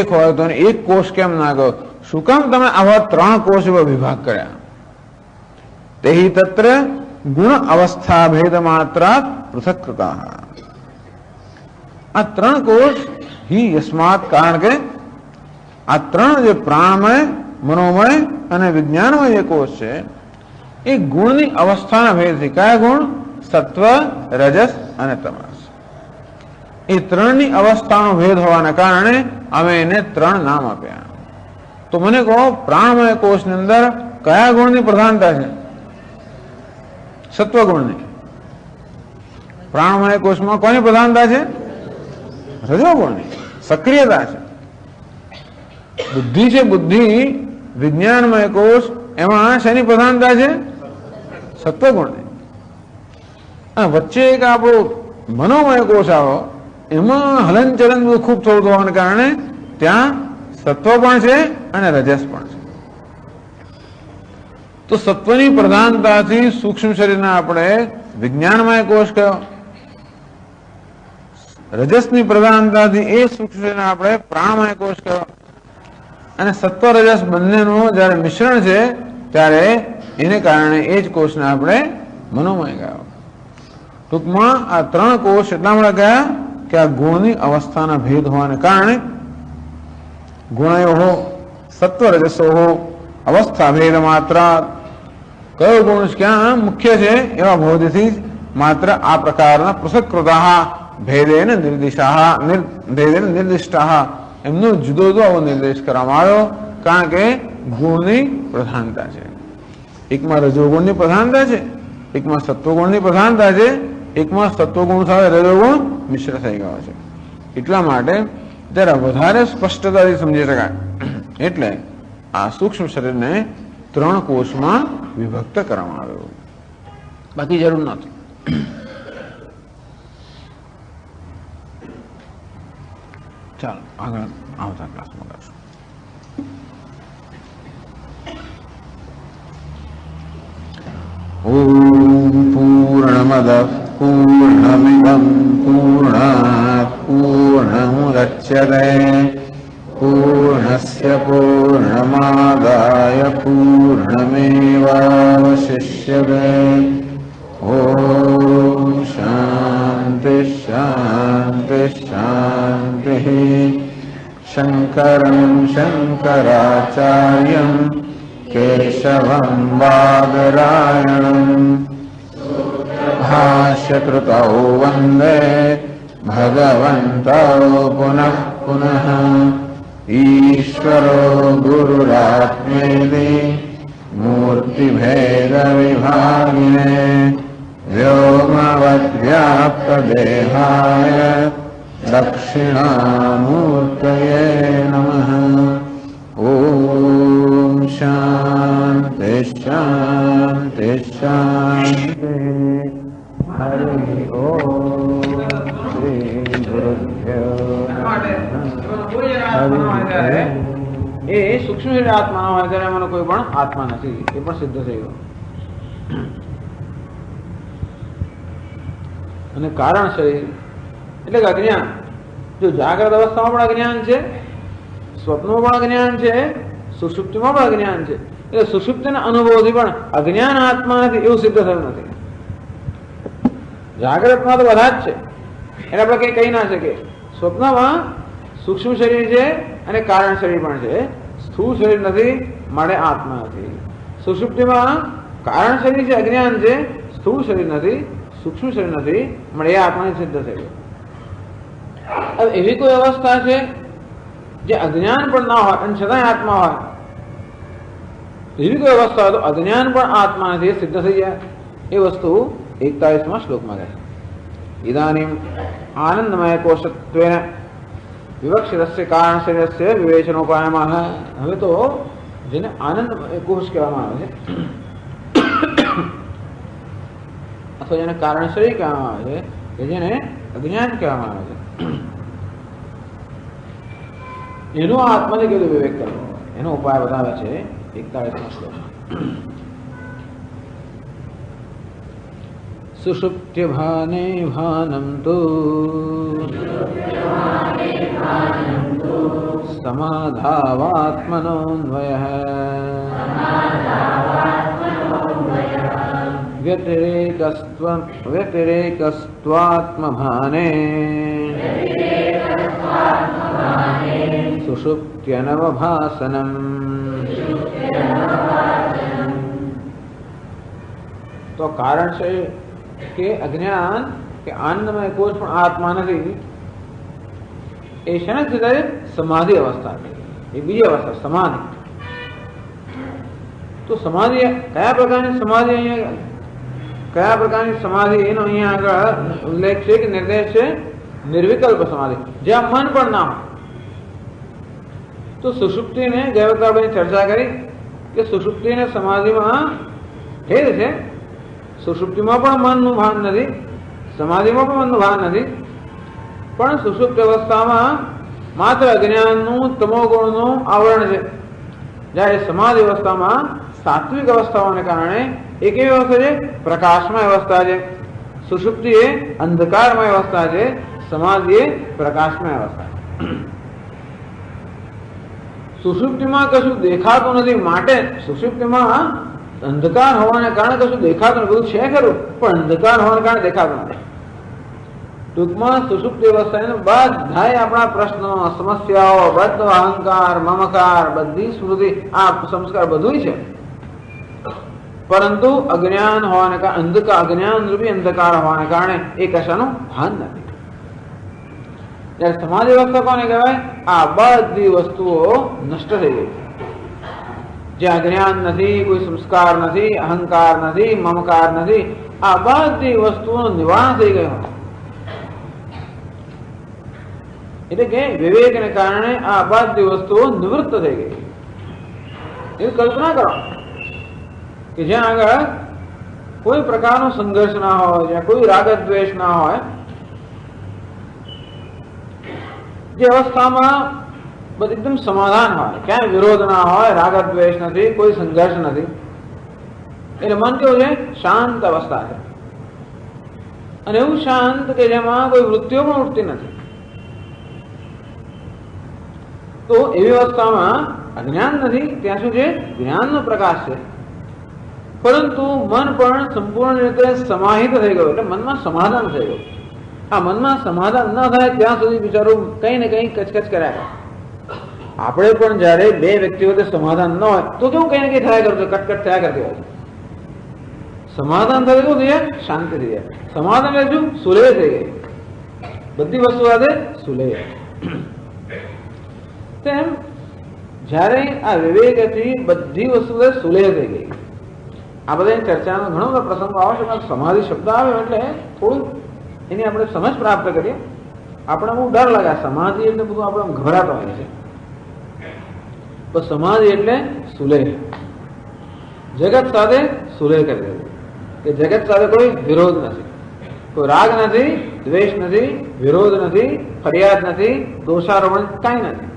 એક હોય તો એક કોષ કેમ ના ગયો? શું કામ તમે આવા 3 કોષ એવા વિભાગ કર્યા? તેહી તત્ર ગુણ અવસ્થા ભેદ માત્ર પૃથક્કૃતા. આ 3 કોષ હિ યસ્માત, કારણ કે આ 3 જે પ્રાણમય, મનોમય અને વિજ્ઞાનમય જે કોષ છે એ ગુણની અવસ્થાના ભેદથી, કયા ગુણ? સત્વ, રજસ અને તમસ. એ 3ની અવસ્થાનો ભેદ હોવાના કારણે અમે એને 3 નામ આપ્યા. તો મને કહો, પ્રાણમય કોષની અંદર કયા ગુણની પ્રધાનતા છે? સત્વગુણની. પ્રાણમય કોષમાં કોની પ્રધાનતા છે? રજોગુણની. સક્રિયતા છે. બુદ્ધિ છે, બુદ્ધિ વિજ્ઞાનમય કોષ, એમાં શેની પ્રધાનતા છે? સત્વગુણની. વચ્ચે એક આપણો મનોમય કોષ આવો, એમાં હલનચલન ખૂબ થતું હોવાને કારણે ત્યાં સત્વ પણ છે અને રજસ પણ છે. તો સત્વની પ્રધાનતાથી સૂક્ષ્મ શરીરના આપણે વિજ્ઞાનમય કોષ કયો, રજસની પ્રધાનતાથી એ સૂક્ષ્મ શરીરના આપણે પ્રાણમય કોષ કયો, અને સત્વ રજસ બંનેનું જયારે મિશ્રણ છે ત્યારે એને કારણે એ જ કોષને આપણે મનોમય કયો. ટૂંકમાં આ 3 કોષ એટલા માટે કયા કે આ ગુણની અવસ્થાના ભેદ હોવાને કારણે ગુણયો સત્વ રજસો અવસ્થા ભેદ માત્ર, કયો ગુણ ક્યાં મુખ્ય છે એવા બોધથી માત્ર આ પ્રકારના પૃથક્કૃતા ભેદેન નિર્દિષ્ટા એમનો જુદો જુદો આવો નિર્દેશ કરવામાં આવ્યો, કારણ કે ગુણની પ્રધાનતા છે. એકમાં રજોગુણની પ્રધાનતા છે, એકમાં સત્વગુણની પ્રધાનતા છે, એકમાં સત્વગુણ સાથે રજોગુણ મિશ્ર થઈ ગયો છે. એટલા માટે જરા વધારે સ્પષ્ટતાથી સમજી શકાય એટલે આ સૂક્ષ્મ શરીરને 3 કોષમાં વિભક્ત કરવામાં આવ્યું, બાકી જરૂર નથી. ચાલો આગળ આવતા ક્લાસમાં કરશું. ઓમ પૂર્ણમદ પૂર્ણમિદં પૂર્ણાત પૂર્ણમુદચ્યતે પૂર્ણસ્ય પૂર્ણમાદાય પૂર્ણમેવાવશિષ્યતે. ઓમ શાંતિ શાંતિ શાંતિ. શંકરં શંકરાચાર્યં કેશવં બાદરાયણં ભાષ્યકૃતૌ વંદે ભગવन्तौ પુનઃ પુનઃ. ઈશ્વરો ગુરુરાત્મેતિ મૂર્તિભેદવિભાગિને વ્યોમવદ્વ્યાપ્તદેહાય દક્ષિણામૂર્તયે નમઃ. ઓમ શાંતિ શાંતિ શાંતિ. હરિ ઓમ શ્રી ગુરુભ્યો નમઃ. એ સૂક્ષ્મ શરીર આત્મા હોય ત્યારે એમાંનો કોઈ પણ આત્મા નથી, એ પણ સિદ્ધ થઈ ગયો. અને કારણ શરીર એટલે કે અજ્ઞાન. જો જાગ્રત અવસ્થામાં પણ અજ્ઞાન છે, સ્વપ્નમાં પણ અજ્ઞાન છે, સુષુપ્તિમાં પણ અજ્ઞાન છે. એટલે સુષુપ્તિના અનુભવથી પણ અજ્ઞાન આત્મા નથી એવું સિદ્ધ થયું નથી. જાગ્રતમાં તો બધા જ છે, એટલે આપણે કઈ કહી ના શકીએ. સ્વપ્નમાં સૂક્ષ્મ શરીર છે અને કારણ શરીર પણ છે, સ્થૂળ શરીર નથી માટે આત્મા નથી. સુષુપ્તિમાં કારણ શરીર છે, અજ્ઞાન છે, સ્થૂળ શરીર નથી, સૂક્ષ્મ શરીર નથી મળે એ આત્માને સિદ્ધ થઈ ગયો. હવે એવી કોઈ અવસ્થા છે જે અજ્ઞાન પણ ના હોય અને છતાંય આત્મા હોય, એવી કોઈ અવસ્થા હોય તો અજ્ઞાન પણ આત્મા નથી સિદ્ધ થઈ જાય. એ વસ્તુ 41માં શ્લોકમાં કહે છે. ઇદાનીમ આનંદમય કોશત્વેન વિવક્ષિતસ્ય કારણ શરીરસ્ય વિવેચનોપાયમાં. હવે તો જેને આનંદમય કોષ કહેવામાં આવે છે અથવા જેને કારણ શરીર કહેવામાં આવે છે, કે જેને અજ્ઞાન કહેવામાં આવે છે, એનો આત્માને કેવી રીતે વિવેક કરવો એનો ઉપાય બતાવે છે 41માં શ્લોકમાં. સુષુપ્ત્ય ભાને ભાનમ તો समाधावात्मनोऽन्वयः व्यतिरेकस्त्वात्मभाने सुषुप्त्यनवभासनम्। तो कारण છે કે અજ્ઞાન કે આનંદમય કોઈ પણ આત્મા નથી, એ શેના છે? સમાધિ અવસ્થા, એ બીજી અવસ્થા સમાધિ. તો સમાધિ કયા પ્રકારની સમાધિ, અહીંયા કયા પ્રકારની સમાધિ એનો અહીંયા આગળ ઉલ્લેખ છે કે નિર્દેશ છે? નિર્વિકલ્પ સમાધિ, જ્યાં મન પણ ના હોય. તો સુષુપ્તિને ગયા વખતે આપણે ચર્ચા કરી કે સુષુપ્તિને સમાધિમાં ભેદ છે. સુષુપ્તિમાં પણ મનનું ભાન નથી, સમાધિમાં પણ મનનું ભાન નથી, પણ સુષુપ્ત અવસ્થામાં માત્ર અજ્ઞાનનું તમોગુણનું આવરણ છે. જ્યારે સમાધિ અવસ્થામાં સાત્વિક અવસ્થાઓને કારણે એક એવી અવસ્થા છે પ્રકાશમય અવસ્થા છે. સુષુપ્તિ એ અંધકારમય અવસ્થા છે, સમાધિ એ પ્રકાશમય અવસ્થા છે. સુષુપ્તિમાં કશું દેખાતું નથી, માટે સુષુપ્તિમાં અંધકાર હોવાને કારણે કશું દેખાતું નથી. બધું છે ખરું, પણ અંધકાર હોવાને કારણે દેખાતું નથી. ટૂંકમાં સુષુપ્તિ અવસ્થા બધા આપણા પ્રશ્નો, સમસ્યાઓ, બધો અહંકાર, મમકાર, બધી સ્મૃતિ, આ સંસ્કાર બધું છે, પરંતુ અજ્ઞાન હોવાને કારણે, અજ્ઞાન રૂપી અંધકાર હોવાને કારણે એ કશાનું ભાન નથી. જ્યારે સમાધિ અવસ્થા કોને કહેવાય? આ બધી વસ્તુઓ નષ્ટ થઈ ગઈ, જ્યાં અજ્ઞાન નથી, કોઈ સંસ્કાર નથી, અહંકાર નથી, મમકાર નથી, આ બધી વસ્તુઓનું નિવારણ થઈ ગયું. એટલે કે વિવેકને કારણે આ બધી વસ્તુઓ નિવૃત્ત થઈ ગઈ. એવી કલ્પના કરો કે જ્યાં આગળ કોઈ પ્રકારનો સંઘર્ષ ના હોય, જ્યાં કોઈ રાગ દ્વેષ ના હોય, જે અવસ્થામાં બધું એકદમ સમાધાન હોય, ક્યાંય વિરોધ ના હોય, રાગ દ્વેષ નથી, કોઈ સંઘર્ષ નથી, એટલે મન કેવું છે? શાંત અવસ્થા છે. અને એવું શાંત કે જેમાં કોઈ વૃત્તિઓ પણ ઉઠતી નથી. તો એવી અવસ્થામાં અજ્ઞાન નથી, ત્યાં શું છે? જ્ઞાનનો પ્રકાશ છે. પરંતુ મન પણ સંપૂર્ણ રીતે સમાહિત થઈ ગયું, એટલે મનમાં સમાધાન થઈ ગયું. આ મનમાં સમાધાન ન થાય ત્યાં સુધી બિચારું કઈ ને કઈ કચકચ કર્યા કરે. આપણે પણ જયારે બે વ્યક્તિઓ વચ્ચે સમાધાન ન હોય તો કેવું કઈ ને કઈ થયા કરતું, કટકટ થયા કરતી હોય. સમાધાન થયું શું થઈ જાય? શાંતિ થઈ જાય. સમાધાન એટલે શું? સુલેહ થઈ ગઈ, બધી વસ્તુ સાથે સુલેહ. તેમ જયારે આ વિવેકથી બધી વસ્તુ સુલેહ થઈ ગઈ. આ બધા ચર્ચાનો ઘણો બધા પ્રસંગો આવશે, સમાધિ શબ્દ આવે એટલે થોડું એની આપણે સમજ પ્રાપ્ત કરીએ. આપણે બહુ ડર લાગે સમાધિ એટલે બધું આપણે ગભરાતો હોય છે. તો સમાધિ એટલે સુલેહ, જગત સાથે સુલેહ કરી દેવું, કે જગત સાથે કોઈ વિરોધ નથી, કોઈ રાગ નથી, દ્વેષ નથી, વિરોધ નથી, ફરિયાદ નથી, દોષારોપણ કાંઈ નથી.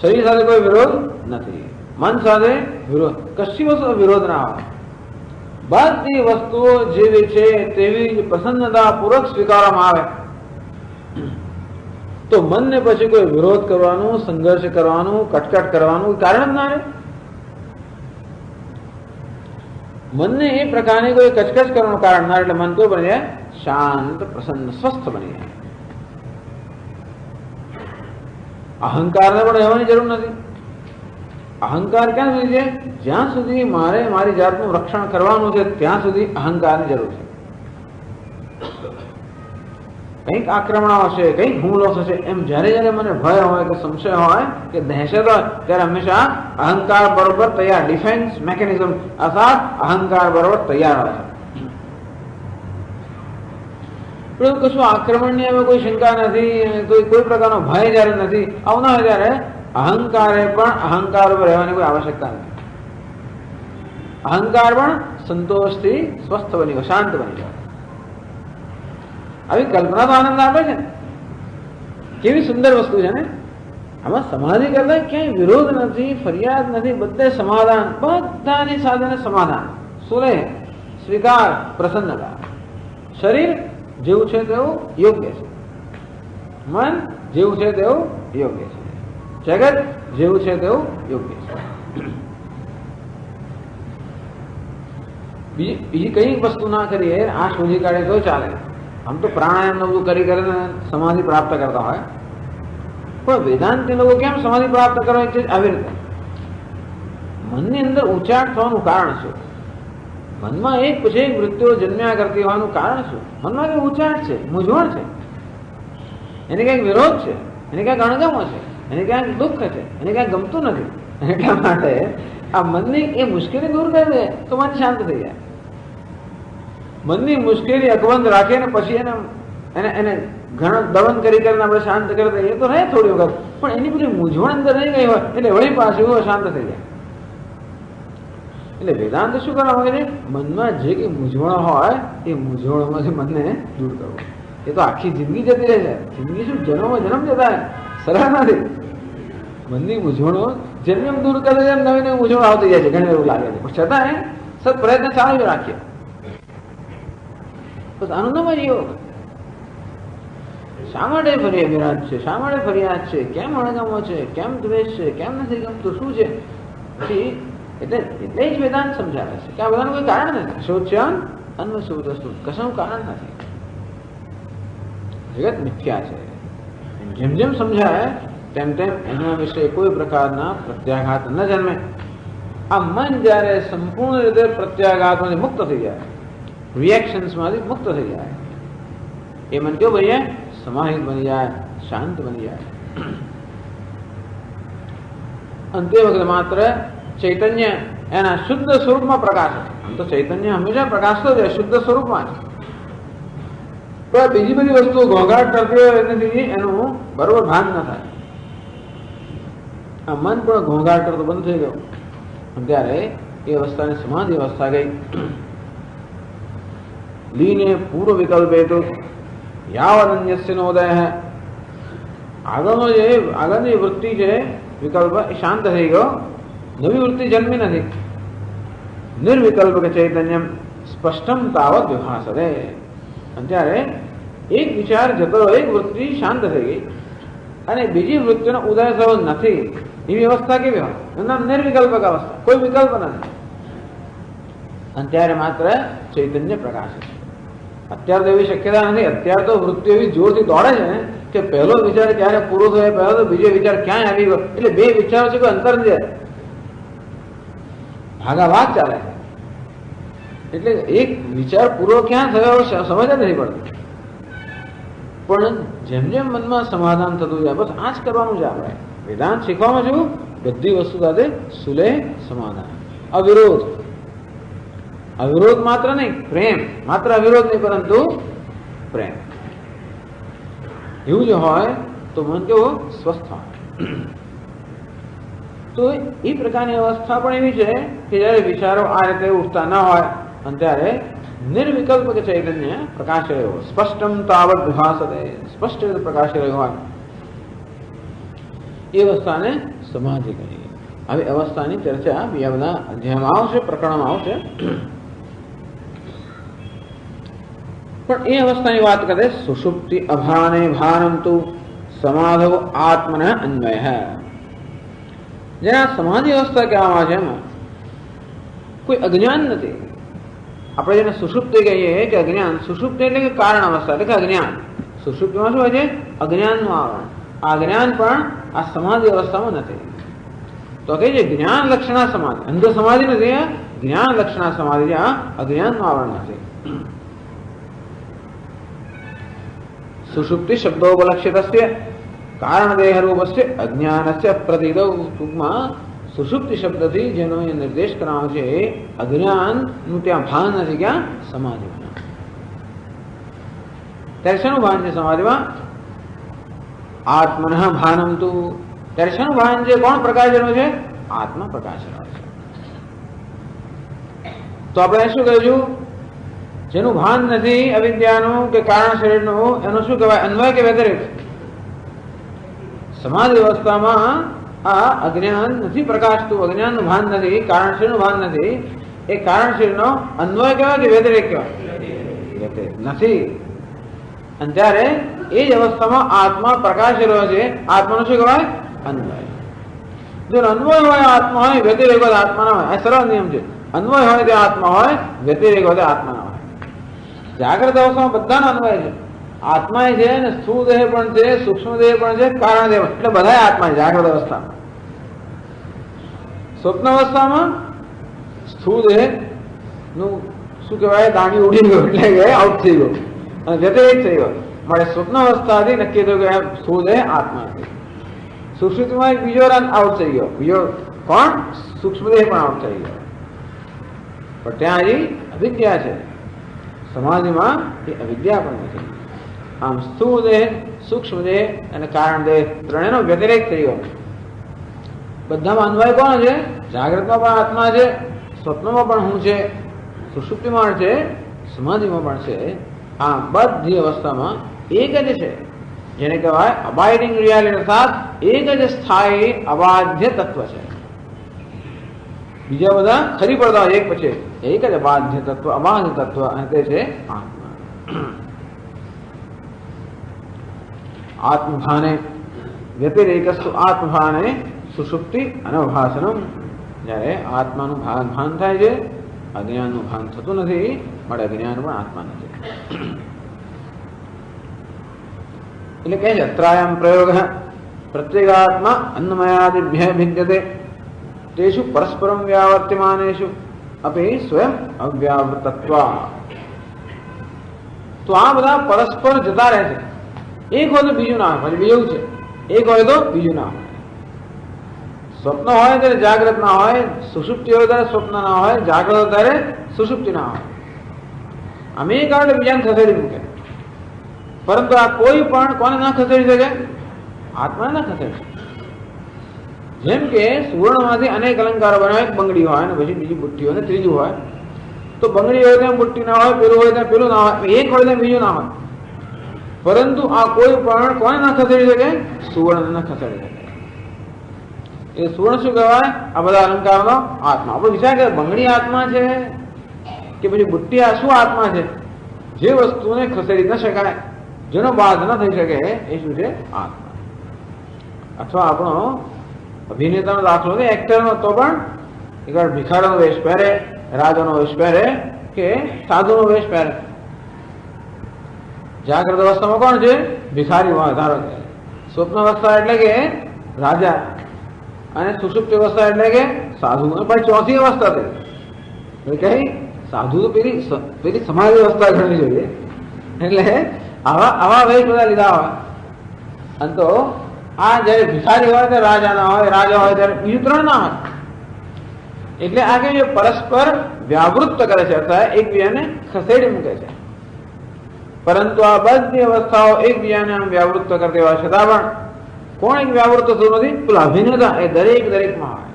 શરીર સાથે કોઈ વિરોધ નથી, મન સાથે વિરોધ, કશી વસ્તુ વિરોધ ના હોય. બધી વસ્તુઓ જેવી છે તેવી પ્રસન્નતા પૂર્વક સ્વીકારવામાં આવે તો મનને પછી કોઈ વિરોધ કરવાનું, સંઘર્ષ કરવાનું, કટકટ કરવાનું કારણ જ ના રહે. મનને એ પ્રકારની કોઈ કચકચ કરવાનું કારણ ના, એટલે મન કેવું બની જાય? શાંત, પ્રસન્ન, સ્વસ્થ બની જાય. અહંકારને પણ રહેવાની જરૂર નથી. અહંકાર ક્યાં સુધી છે? જ્યાં સુધી મારે મારી જાતનું રક્ષણ કરવાનું છે ત્યાં સુધી અહંકારની જરૂર છે. કંઈક આક્રમણ હશે, કંઈક હુમલો થશે, એમ જયારે જયારે મને ભય હોય કે સંશય હોય કે દહેશત હોય ત્યારે હંમેશા અહંકાર બરોબર તૈયાર, ડિફેન્સ મેકેનિઝમ અર્થાત અહંકાર બરોબર તૈયાર હોય. પણ કશું આક્રમણની હવે કોઈ શંકા નથી, કોઈ પ્રકારનો ભય જયારે નથી, આવું ના હોય ત્યારે અહંકારે પણ અહંકાર ઉપર રહેવાની કોઈ આવશ્યકતા નથી. અહંકાર પણ સંતોષથી સ્વસ્થ બની ગયો, શાંત બની ગયો. આવી કલ્પના તો આનંદ આપે છે ને, કેવી સુંદર વસ્તુ છે ને. આમાં સમાધિ કરતા ક્યાંય વિરોધ નથી, ફરિયાદ નથી, બધે સમાધાન, બધાની સાથે સમાધાન, સુલેહ, સ્વીકાર, પ્રસન્નતા. શરીર જેવું છે તેવું યોગ્ય છે, મન જેવું છે તેવું યોગ્ય છે, જગત જેવું છે તેવું યોગ્ય છે. બીજી કઈ વસ્તુ ના કરીએ, આ શોધી કાઢે તો ચાલે. આમ તો પ્રાણાયામ બધું કરી કરીને સમાધિ પ્રાપ્ત કરતા હોય, પણ વેદાંતી લોકો કેમ સમાધિ પ્રાપ્ત કરવા છે? આવી રીતે મનની અંદર ઉચાટ થવાનું કારણ શું? મનમાં એક પછી એક વૃત્તિઓ જન્મ્યા કરતી હોવાનું કારણ શું? મનમાં કંઈક ઉચાટ છે, મૂંઝવણ છે, એને ક્યાંક વિરોધ છે, એને ક્યાંક અણગમો છે, એને ક્યાંક દુઃખ છે, એને ક્યાંક ગમતું નથી. એટલા માટે આ મનની એ મુશ્કેલી દૂર કરી દે તો મન શાંત થઈ જાય. મનની મુશ્કેલી અકબંધ રાખીએ ને પછી એને ઘણા દમન કરીને આપણે શાંત કરી દઈએ તો રહે થોડી વખત, પણ એની બધી મૂંઝવણ અંદર રહી ગઈ હોય એટલે વળી પાછું શાંત થઈ જાય. એટલે વેદાંત શું કરવા માંગે છે? મનમાં જે કઈ મૂંઝવણ હોય એ મૂંઝવણમાંથી મનને દૂર કરવું. એ તો આખી જિંદગી જતી રહે છે. જિંદગી શું જન્મ જતા સરળ નથી. મનની મૂંઝવણો જેમ જેમ દૂર કરે છે નવી નવી મૂંઝવણ આવતી જાય છે, ઘણી એવું લાગે છે, પણ છતાં સત પ્રયત્ન ચાલુ જ રાખીએ. બસ આનંદમાં જીવો. શા માટે ફરિયાદ છે? શા માટે ફરિયાદ છે? કેમ અણગમો છે? કેમ દ્વેષ છે? કેમ નથી ગમતું? શું છે? પછી એટલે જ વેદાંત સમજાવે છે કે આ બધાનું કોઈ કારણ નથી. શોચ્યાન અન્વસુતસ્તુ, કશાનું કારણ નથી. જગત મિથ્યા છે. જેમ જેમ સમજાય તેમ તેમ એના વિશે કોઈ પ્રકારના પ્રત્યાઘાત ન જન્મે. આ મન જયારે સંપૂર્ણ રીતે પ્રત્યાઘાતમાંથી મુક્ત થઈ જાય, રિએક્શન્સમાંથી મુક્ત થઈ જાય, એ મન કેવું બની જાય? સમાહિત બની જાય, શાંત બની જાય. અંતે વખતે માત્ર ચૈતન્ય એના શુદ્ધ સ્વરૂપમાં પ્રકાશે. આમ તો ચૈતન્ય હંમેશા પ્રકાશતો જ શુદ્ધ સ્વરૂપમાં જ, પણ બીજી બધી વસ્તુઓ ઘોંઘાટ કરતી હોય એનાથી એનું બરોબર ભાન ન થાય. આ મન પણ ઘોંઘાટ કરતો બંધ થઈ ગયો, ત્યારે એ અવસ્થાને સમાધિ અવસ્થા ગઈ. લીને પૂર્વ વિકલ્પે તો યાવદન્યસ્ય નોદય, આગળની વૃત્તિ છે વિકલ્પ એ શાંત થઈ ગયો, નવી વૃત્તિ જન્મી નથી. નિર્વિકલ્પ કે ચૈતન્યમ સ્પષ્ટમ તાવત વિભાસતે. ત્યારે એક વિચાર જતો, એક વૃત્તિ શાંત થઈ ગઈ અને બીજી વૃત્તિનો ઉદય થયો નથી, એવી અવસ્થા કેવી હોય? એનું નામ નિર્વિકલ્પક અવસ્થા, કોઈ વિકલ્પ નથી. અને ત્યારે માત્ર ચૈતન્ય પ્રકાશ છે. અત્યારે તો એવી શક્યતા નથી. અત્યારે તો વૃત્તિ એવી જોરથી દોડે છે ને કે પહેલો વિચાર ક્યારે પૂરો થયો, પહેલો તો બીજો વિચાર ક્યાંય આવી ગયો, એટલે બે વિચારો છે કોઈ અંતર નથી, ભાગાભાગ ચાલે છે. એટલે એક વિચાર પૂરો ક્યાં થયો સમજ નથી પડતી. પણ જેમ જેમ મનમાં સમાધાન થતું જાય, બસ આ જ કરવાનું છે. આપણે વેદાંત શીખવામાં છું બધી વસ્તુ સાથે સુલેહ સમાધાન, અવિરોધ. અવિરોધ માત્ર નહીં, પ્રેમ. માત્ર અવિરોધ નહીં, પરંતુ પ્રેમ. એવું જ હોય તો મન કેવું? સ્વસ્થ હોય. તો એ પ્રકારની અવસ્થા પણ એવી છે કે જયારે વિચારો આ રીતે ઉઠતા ન હોય અને ત્યારે નિર્વિકલ્પ કે ચૈતન્ય પ્રકાશ રહ્યો, સ્પષ્ટમ તાવત વિભાસતે, સ્પષ્ટ રીતે પ્રકાશ રહ્યો હોય, એ અવસ્થાને સમાધિ કહી. આવી અવસ્થાની ચર્ચા બીજા બધા અધ્યાયમાં આવશે, પ્રકરણમાં આવશે. પણ એ અવસ્થાની વાત કરે સુષુપ્તિ અભાને ભાનંતુ સમાધવ આત્મન અન્વય. જેના સમાધિ અવસ્થા કહેવામાં આવે છે એમાં કોઈ અજ્ઞાન નથી. આપણે જેને સુષુપ્તિ કહીએ કે અજ્ઞાન, સુષુપ્તિ એટલે કે કારણ અવસ્થા, એટલે કે અજ્ઞાન. સુષુપ્તિમાં શું હોય છે? અજ્ઞાનનું આવરણ. આ અજ્ઞાન પણ આ સમાધિ અવસ્થામાં નથી. તો કહે છે જ્ઞાન લક્ષણા સમાધિ. અંધ સમાધિ નથી, જ્ઞાન લક્ષણા સમાધિ. આ અજ્ઞાનનું આવરણ નથી. સુષુપ્તિ શબ્દોપલક્ષિતસ્ય કારણ દેહ રૂપસ્ય અજ્ઞાનસ્ય પ્રતિદૌ. ટૂંકમાં સુષુપ્તિ શબ્દથી જેનો એ નિર્દેશ કરાવે છે એ અજ્ઞાનનું ત્યાં ભાન નથી, ક્યાં? સમાધિમાં. ત્યારે શાનું ભાન છે સમાધિમાં? આત્મન ભાનમ તું. ત્યારે શાનું ભાન છે? કોણ પ્રકાશનો છે? આત્મા પ્રકાશનો છે. તો આપણે શું કહીશું? જેનું ભાન નથી અવિદ્યાનું કે કારણ શરીરનું, એનું શું કહેવાય? અન્વય કે વ્યતિરેક? સમાધિ અવસ્થામાં આ અજ્ઞાન નથી પ્રકાશતું, અજ્ઞાનનું ભાન નથી, કારણ શરીરનું ભાન નથી. એ કારણ શરીરનો અન્વય કહેવાય કે વ્યતિરેક કહેવાય? વ્યતિરેક નથી. અને ત્યારે એ જ અવસ્થામાં આત્મા પ્રકાશી રહ્યો છે. આત્માનું શું કહેવાય? અન્વય. જો અન્વય હોય આત્મા હોય, વ્યતિરેક હોય આત્મા ના હોય. આ સરળ નિયમ છે. અન્વય હોય તે આત્મા હોય, વ્યતિરેક હોય તે આત્મા ના હોય. જાગ્રત અવસ્થામાં બધાનો અન્વય છે. આત્મા છે ને સ્થૂળ દેહ પણ છે, સૂક્ષ્મ દેહ પણ છે, કારણ દેહ એટલે બધા આત્મા છે જાગ્રત અવસ્થામાં. સ્વપ્ન અવસ્થામાં સ્થૂળ દેહ નું શું કહેવાય? દાંડી ઉડી ગયો એટલે કે આઉટ થઈ ગયો અને વ્યતિરેક થઈ ગયો. મારે સ્વપ્ન અવસ્થાથી નક્કી થયું કે સ્થૂળ દેહ આત્મા છે. સુષુપ્તિમાં એક બીજો રન આઉટ થઈ ગયો. બીજો કોણ? સૂક્ષ્મ દેહ પણ આઉટ થઈ ગયો. પણ ત્યાં હજી અવિદ્યા છે. સમાધિમાં એ અવિદ્યા પણ નથી. આમ સ્થૂળ દેહ, સૂક્ષ્મ દેહ અને કારણ દેહ ત્રણેયનો વ્યતિરેક થઈ ગયો. બધામાં અન્વય કોણ છે? જાગ્રતમાં પણ આત્મા છે, સ્વપ્નમાં પણ હું છે, સુષુપ્તિમાં છે, સમાધિમાં પણ છે. આ બધી અવસ્થામાં એક જ છે, જેને કહેવાય અબાઇડિંગ રિયાલિટી, અર્થાત એક જ સ્થાયી અબાધ્ય તત્વ છે. બીજા બધા ખરી પડતા એક પછી એક જ અબાધ્ય તત્વ, અબાધ્ય તત્વ, અને તે છે આત્મા. આત્મભાને વ્યતિરેકસ્તુ આત્મભાને સુષુપ્તિ અનવભાસનમ. જ્યારે આત્માનું ભાન થાય છે, અજ્ઞાનનું ભાન થતું નથી, મળે અજ્ઞાન પણ આત્મા નથી. એટલે કહે છે ત્રાયમ પ્રયોગ પ્રત્યેગાત્મા અન્નમયાદિભ્ય ભિદ્યતે તેષુ પરસ્પરમ વ્યાવર્ત્યમાનેષુ અપી સ્વયં અવ્યાવૃતત્વા. તો આ બધા પરસ્પર જતા રહે છે. એક હોય તો બીજું ના હોય, બીજું છે. એક હોય તો બીજું ના હોય. સ્વપ્ન હોય ત્યારે જાગ્રત ના હોય, સુષુપ્તિ હોય ત્યારે સ્વપ્ન ના હોય, જાગ્રત હોય ત્યારે સુષુપ્તિ ના હોય. આમ એક આવે બીજાને ખસેડી મૂકે. પરંતુ આ કોઈ પણ કોને ના ખસેડી શકે? આત્માને ના ખસેડી. જેમ કે સુવર્ણમાંથી અનેક અલંકારો બનાવે, એક બંગડી હોય ને પછી બીજી બુટ્ટી હોય ને ત્રીજું હોય. તો બંગડી હોય ત્યાં બુટ્ટી ના હોય, પેલું હોય ત્યાં પેલું ના હોય, એક હોય ત્યાં બીજું ના હોય. પરંતુ આ કોઈ પણ કોને ના ખસેડી શકે? સુવર્ણ ના ખસેડી શકે. એ સુવર્ણ શું કહેવાય? આ બધા અલંકારનો આત્મા. આપણો વિચાર કે બંગડી આત્મા છે કે પછી બુટ્ટી આ શું આત્મા છે? જે વસ્તુને ખસેડી ન શકાય, જેનો બાદ ન થઈ શકે, એ શું છે? આત્મા. અથવા આપણો અભિનેતાનો દાખલો છે, એક્ટરનો, તો પણ એક વાર ભિખારીનો વેશ પહેરે, રાજાનો વેશ પહેરે કે સાધુનો વેશ પહેરે. જાગ્રત અવસ્થામાં કોણ છે? ભિખારી હોય ધારો કે. સ્વપ્ન અવસ્થા એટલે કે રાજા, અને સુષુપ્તિ અવસ્થા એટલે કે સાધુ. પછી ચોથી અવસ્થા થઈ કઈ? સાધુ તો પેલી સમાધિ અવસ્થા ગણવી જોઈએ. એટલે આવા વેશ બધા લીધા હોય. અને તો આ જયારે ભિખારી હોય ત્યારે રાજા ના હોય, રાજા હોય ત્યારે બીજું ત્રણ ના હોય. એટલે આ કે પરસ્પર વ્યાવૃત્ત કરે છે, અર્થાત એકબીજાને ખસેડી મૂકે છે. પરંતુ આ બધી અવસ્થાઓ એકબીજાને વ્યાવૃત્ત કરતી હોય છતાં પણ કોણ એક વ્યાવૃત્ત થતું નથી? પેલા અભિનેતા. એ દરેકમાં હોય.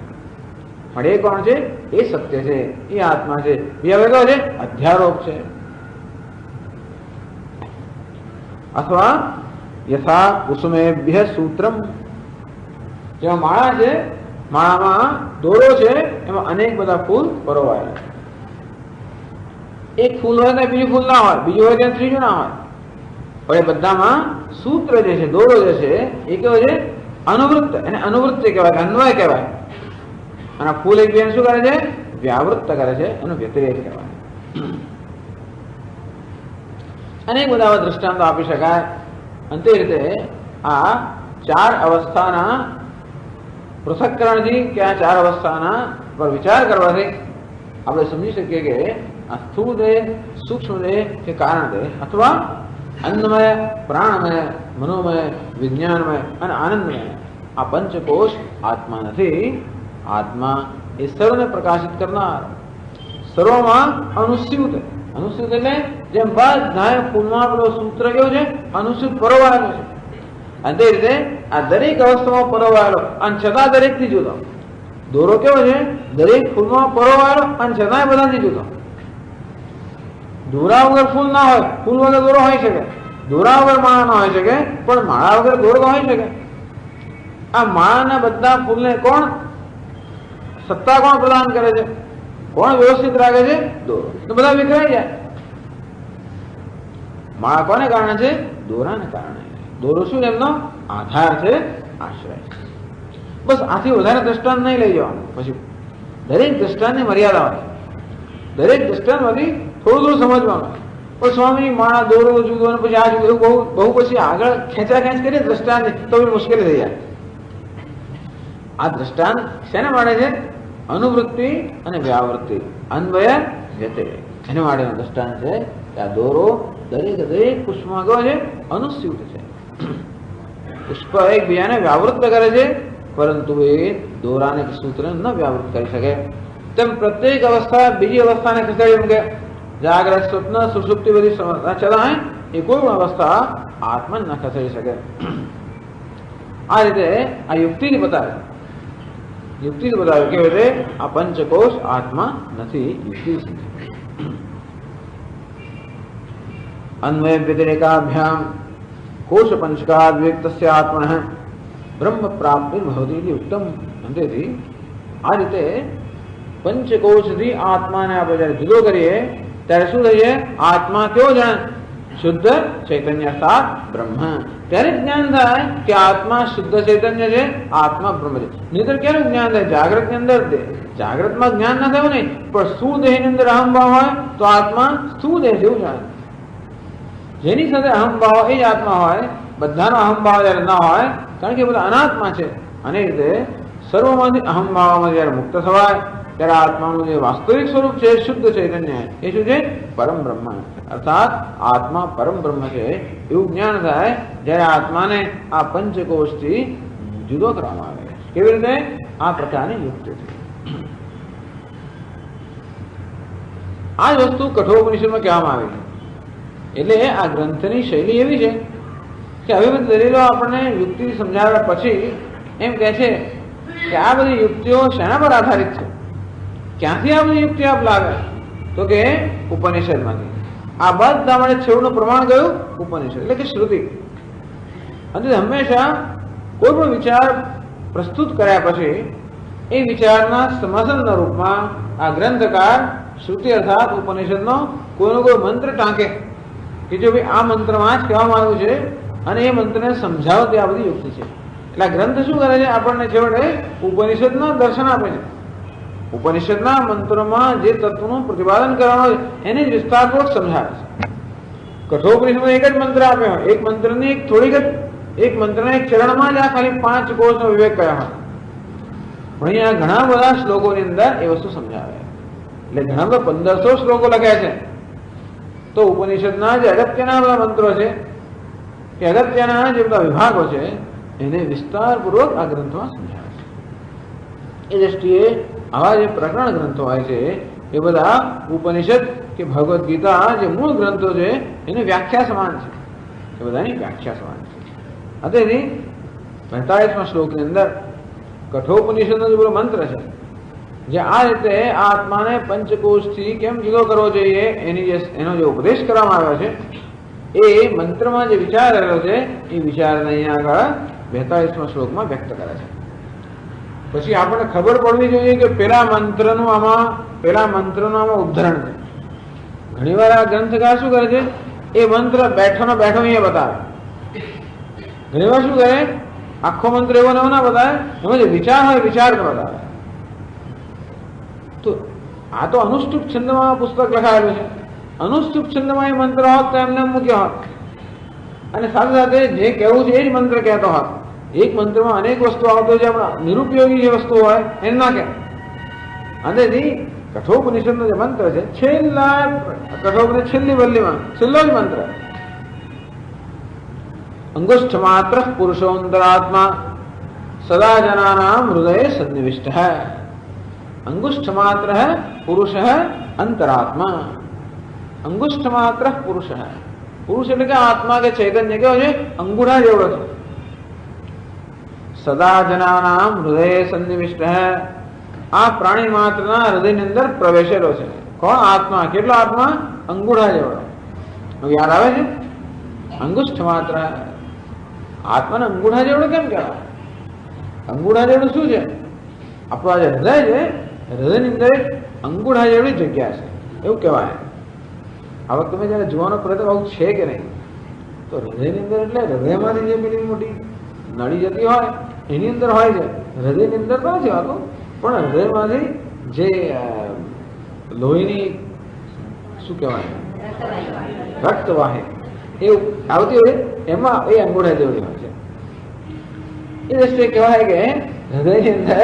પણ એ કોણ છે? એ સત્ય છે, એ આત્મા છે. બીજા કયો છે? અધ્યારોપ છે. અથવા યથા કુસુમેભ્ય સૂત્રમ. જેમાં માળા છે, માળામાં દોરો છે, એમાં અનેક બધા ફૂલ પરોવાયેલા છે. એક ફૂલ હોય તો બીજું ફૂલ ના હોય, બીજું હોય ત્યાં ત્રીજું ના હોય. પણ એ બધામાં સૂત્ર જે છે, દોરો જે છે, એ કેવો છે? અનુવૃત્ત. એને અનુવૃત્તિ કહેવાય, અન્વય કહેવાય. અને ફૂલ એકબીજાને શું કરે છે? વ્યાવૃત્ત કરે છે. એનો વ્યતિરેક કહેવાય. અનેક બધા દ્રષ્ટાંતો આપી શકાય. અને તે રીતે આ ચાર અવસ્થાના પૃથક્કરણથી કે આ ચાર અવસ્થાના પર વિચાર કરવાથી આપણે સમજી શકીએ કે આ સ્થૂળ દેહ, સૂક્ષ્મ દેહ કે કારણ દેહ, અથવા અન્નમય, પ્રાણમય, મનોમય, વિજ્ઞાનમય અને આનંદમય, આ પંચકોશ આત્મા નથી. આત્મા એ સર્વને પ્રકાશિત કરનાર, સર્વમાં અનુસ્યુત. અનુસ્યુત એટલે જેમ બધા ફૂલમાં પેલો સૂત્ર કેવું છે? અનુસ્યુત પરોવાયેલો છે. અને તે રીતે આ દરેક અવસ્થામાં પરોવાયેલો, અને છતાં દરેકથી જુદો. દોરો કેવો છે? દરેક ફૂલમાં પરોવાયેલો અને છતાંય બધાથી જુદો. દોરા વગર ફૂલ ના હોય, ફૂલ વગર દોરો હોઈ શકે. દોરા વગર માળા ના હોઈ શકે, પણ માળા વગર દોરો હોઈ શકે. આ માળાના બધા ફૂલને કોણ સત્તા કોણ પ્રદાન કરે છે? કોણ વ્યવસ્થિત રાખે છે? દોરો. તો બધા વિખરાઈ જાય. માળા કોને કારણે છે? દોરાને કારણે. દોરો શું? એમનો આધાર છે, આશ્રય છે. બસ આથી વધારે દ્રષ્ટાંત નહીં લઈ જવાનું. પછી દરેક દ્રષ્ટાંતની મર્યાદા હોય, દરેક દ્રષ્ટાંતમાંથી થોડું સમજવાનું. પણ સ્વામી માણા દોરો જુદો અને પછી આ જુદો એવું બહુ પછી આગળ ખેંચાખેંચ કરીએ દ્રષ્ટાંત તો મુશ્કેલી થઈ જાય. આ દ્રષ્ટાંત શેના માટે છે? અનુવૃત્તિ અને વ્યાવૃત્તિ, અન્વય વ્યતિરેક, એના માટેનો દ્રષ્ટાંત છે કે આ દોરો દરેક પુષ્પમાં કયો છે? અનુસ્યુત છે. પુષ્પ એકબીજાને વ્યાવૃત્ત કરે છે, પરંતુ એ દોરાને સૂત્રને ન વ્યાવૃત્ત કરી શકે. તેમ પ્રત્યેક અવસ્થા બીજી અવસ્થાને ખસેડી મૂકે. જાગ્રત, સ્વપ્ન, સુષુપ્તિ બધી ચલાય એ કોઈ પણ અવસ્થા આત્મા ન ખસેડી શકે. આ રીતે આ યુક્તિથી બતાવે, યુક્તિથી બતાવ્યું કેવી રીતે આ પંચકોશ આત્મા નથી. યુક્તિ અન્વય વ્યતિરેકાભ્યામ કોશ પંચકાદ વિવેક્તસ્ય આત્મનઃ બ્રહ્મ પ્રાપ્તિ ભવતિ ઇતિ ઉત્તમ. અંતેથી આ રીતે પંચકોશથી આત્માને આપણે જ્યારે જુદો કરીએ ત્યારે શું થઈએ? આત્મા કેવો જાણ? શુદ્ધ ચૈતન્ય અર્થાત બ્રહ્મ. ત્યારે જ્ઞાન થાય કે આત્મા શુદ્ધ ચૈતન્ય છે, આત્મા બ્રહ્મ છે. નહીતર ક્યારેક જ્ઞાન થાય? જાગ્રત ની અંદર. જાગ્રતમાં જ્ઞાન ના થયું નહીં, પણ સ્થૂળદેહ ની અંદર અહંભાવ હોય તો આત્મા સ્થૂળદેહ જેવું જાણે. જેની સાથે અહંભાવ એ જ આત્મા હોય, બધાનો અહંભાવ જયારે ના હોય, કારણ કે બધા અનાત્મા છે. અને એ રીતે સર્વમાંથી અહંભાવમાં જયારે મુક્ત થવાય ત્યારે આત્માનું જે વાસ્તવિક સ્વરૂપ છે શુદ્ધ ચૈતન્ય, એ શું છે? પરમ બ્રહ્મ. અર્થાત આત્મા પરમ બ્રહ્મ છે એવું જ્ઞાન થાય જ્યારે આત્માને આ પંચકોશથી જુદો કરવામાં આવે. કેવી રીતે? આ પ્રકારની યુક્તિથી. આ જ વસ્તુ કઠોપનિષદમાં કહેવામાં આવી છે. એટલે આ ગ્રંથની શૈલી એવી છે કે હવે બધી દલીલો આપણને યુક્તિ સમજાવ્યા પછી એમ કહે છે કે આ બધી યુક્તિઓ શેના પર આધારિત છે? ક્યાંથી આ બધી યુક્તિ આપ લાવે? તો કે ઉપનિષદમાંથી. આ બધા માટે છેવટનું પ્રમાણ કયું? ઉપનિષદ, એટલે કે શ્રુતિ. અને હંમેશા કોઈ પણ વિચાર પ્રસ્તુત કર્યા પછી એ વિચારના સમર્થનના રૂપમાં આ ગ્રંથકાર શ્રુતિ અર્થાત ઉપનિષદનો કોઈનો કોઈ મંત્ર ટાંકે કે જો ભાઈ આ મંત્રમાં જ કહેવામાં આવ્યું છે અને એ મંત્રને સમજાવતી આ બધી યુક્તિ છે. એટલે આ ગ્રંથ શું કરે છે? આપણને છેવટે ઉપનિષદના દર્શન આપે છે. ઉપનિષદના મંત્રોમાં જે તત્વનું પ્રતિપાદન કરવાનું હોય એને જ વિસ્તારપૂર્વક સમજાવે છે. કઠોપનિષદમાં એક જ મંત્ર આપ્યો હોય, એક મંત્રની એક થોડીક જ, એક મંત્રના એક ચરણમાં જ આ ખાલી 5 કોષનો વિવેક કર્યા હોય. પણ અહીંયા ઘણા બધા શ્લોકોની અંદર એ વસ્તુ સમજાવે. એટલે ઘણા બધા 1500 શ્લોકો લખ્યા છે. તો ઉપનિષદના જે અગત્યના બધા મંત્રો છે કે અગત્યના જે બધા વિભાગો છે એને વિસ્તારપૂર્વક આ ગ્રંથમાં સમજાવે છે. એ દ્રષ્ટિએ આવા જે પ્રકરણ ગ્રંથો હોય છે એ બધા ઉપનિષદ કે ભગવદ્ ગીતા જે મૂળ ગ્રંથો છે એની વ્યાખ્યા સમાન છે. એ બધાની વ્યાખ્યા સમાન છે. તેથી 45મા શ્લોકની અંદર કઠોપનિષદનો જે પૂરો મંત્ર છે જે આ રીતે આ આત્માને પંચકોશથી કેમ જુદો કરવો જોઈએ એનો જે ઉપદેશ કરવામાં આવ્યો છે એ મંત્રમાં જે વિચાર રહેલો છે એ વિચારને અહીંયા આગળ 42મા શ્લોકમાં વ્યક્ત કરે છે. પછી આપણને ખબર પડવી જોઈએ કે પેલા મંત્રનું આમાં ઉદાહરણ છે. ઘણીવાર આ ગ્રંથકાર શું કરે છે? એ મંત્ર બેઠો અહીંયા બતાવે. ઘણીવાર શું કરે? આખો મંત્ર એવો ના બતાવે, એમાં જે વિચાર હોય વિચાર બતાવે. તો આ તો અનુષ્ટુપ છંદમાં પુસ્તક લખાયેલું છે. અનુષ્ટુપ છંદમાં એ મંત્ર હોત તો એમને મૂક્યો હોત અને સાથે સાથે જે કહેવું છે એ જ મંત્ર કહેતો હોત. એક મંત્રમાં અનેક વસ્તુ આવતો છે, આપણા નિરુપયોગી જે વસ્તુ હોય એને ના કહે. અંતેથી કઠોપનિષદનો જે મંત્ર છે કઠોપનિષદ છેલ્લી વલ્લીમાં છેલ્લો જ મંત્ર અંગુષ્ઠ માત્ર પુરુષોંતરાત્મા સદા જનાનામ હૃદય સન્નિવિષ્ટ હૈ. अंगुष्ठ मात्र है पुरुष है अंतरात्मा. अंगुष्ठ मात्र पुरुष है. पुरुष એટલે કે આત્મા કે ચૈતન્ય કેવો છે? અંગૂઠા જેવડો છે. સદા જનાનામ હૃદય સન્નિવિષ્ટ હૈ. આ પ્રાણી માત્રના હૃદયની અંદર પ્રવેશેલો છે. કોણ? આત્મા. કેટલો આત્મા? અંગૂઠા જેવડો. યાદ આવે છે? અંગુષ્ઠ માત્ર. આત્માને અંગૂઠા જેવડો કેમ કહેવાય? અંગૂઠા જેવડું શું છે? આપણું જે હૃદય છે હૃદયની અંદર એક અંગૂઠા જેવડી જગ્યા છે એવું કહેવાય. હવે તમે જયારે જોવાનો પ્રયત્ન આવું છે કે નહીં, તો તો હૃદયની અંદર એટલે હૃદયમાંથી જે પેલી મોટી નળી જતી હોય એની અંદર હોય છે, હૃદયની અંદર તો નથી હોતું, પણ હૃદયમાંથી જે લોહીની શું કહેવાય રક્તવાહી એવું આવતી હોય એમાં એ અંગૂઠા જેવડી હોય છે. એ દ્રષ્ટિએ કહેવાય કે હૃદયની અંદર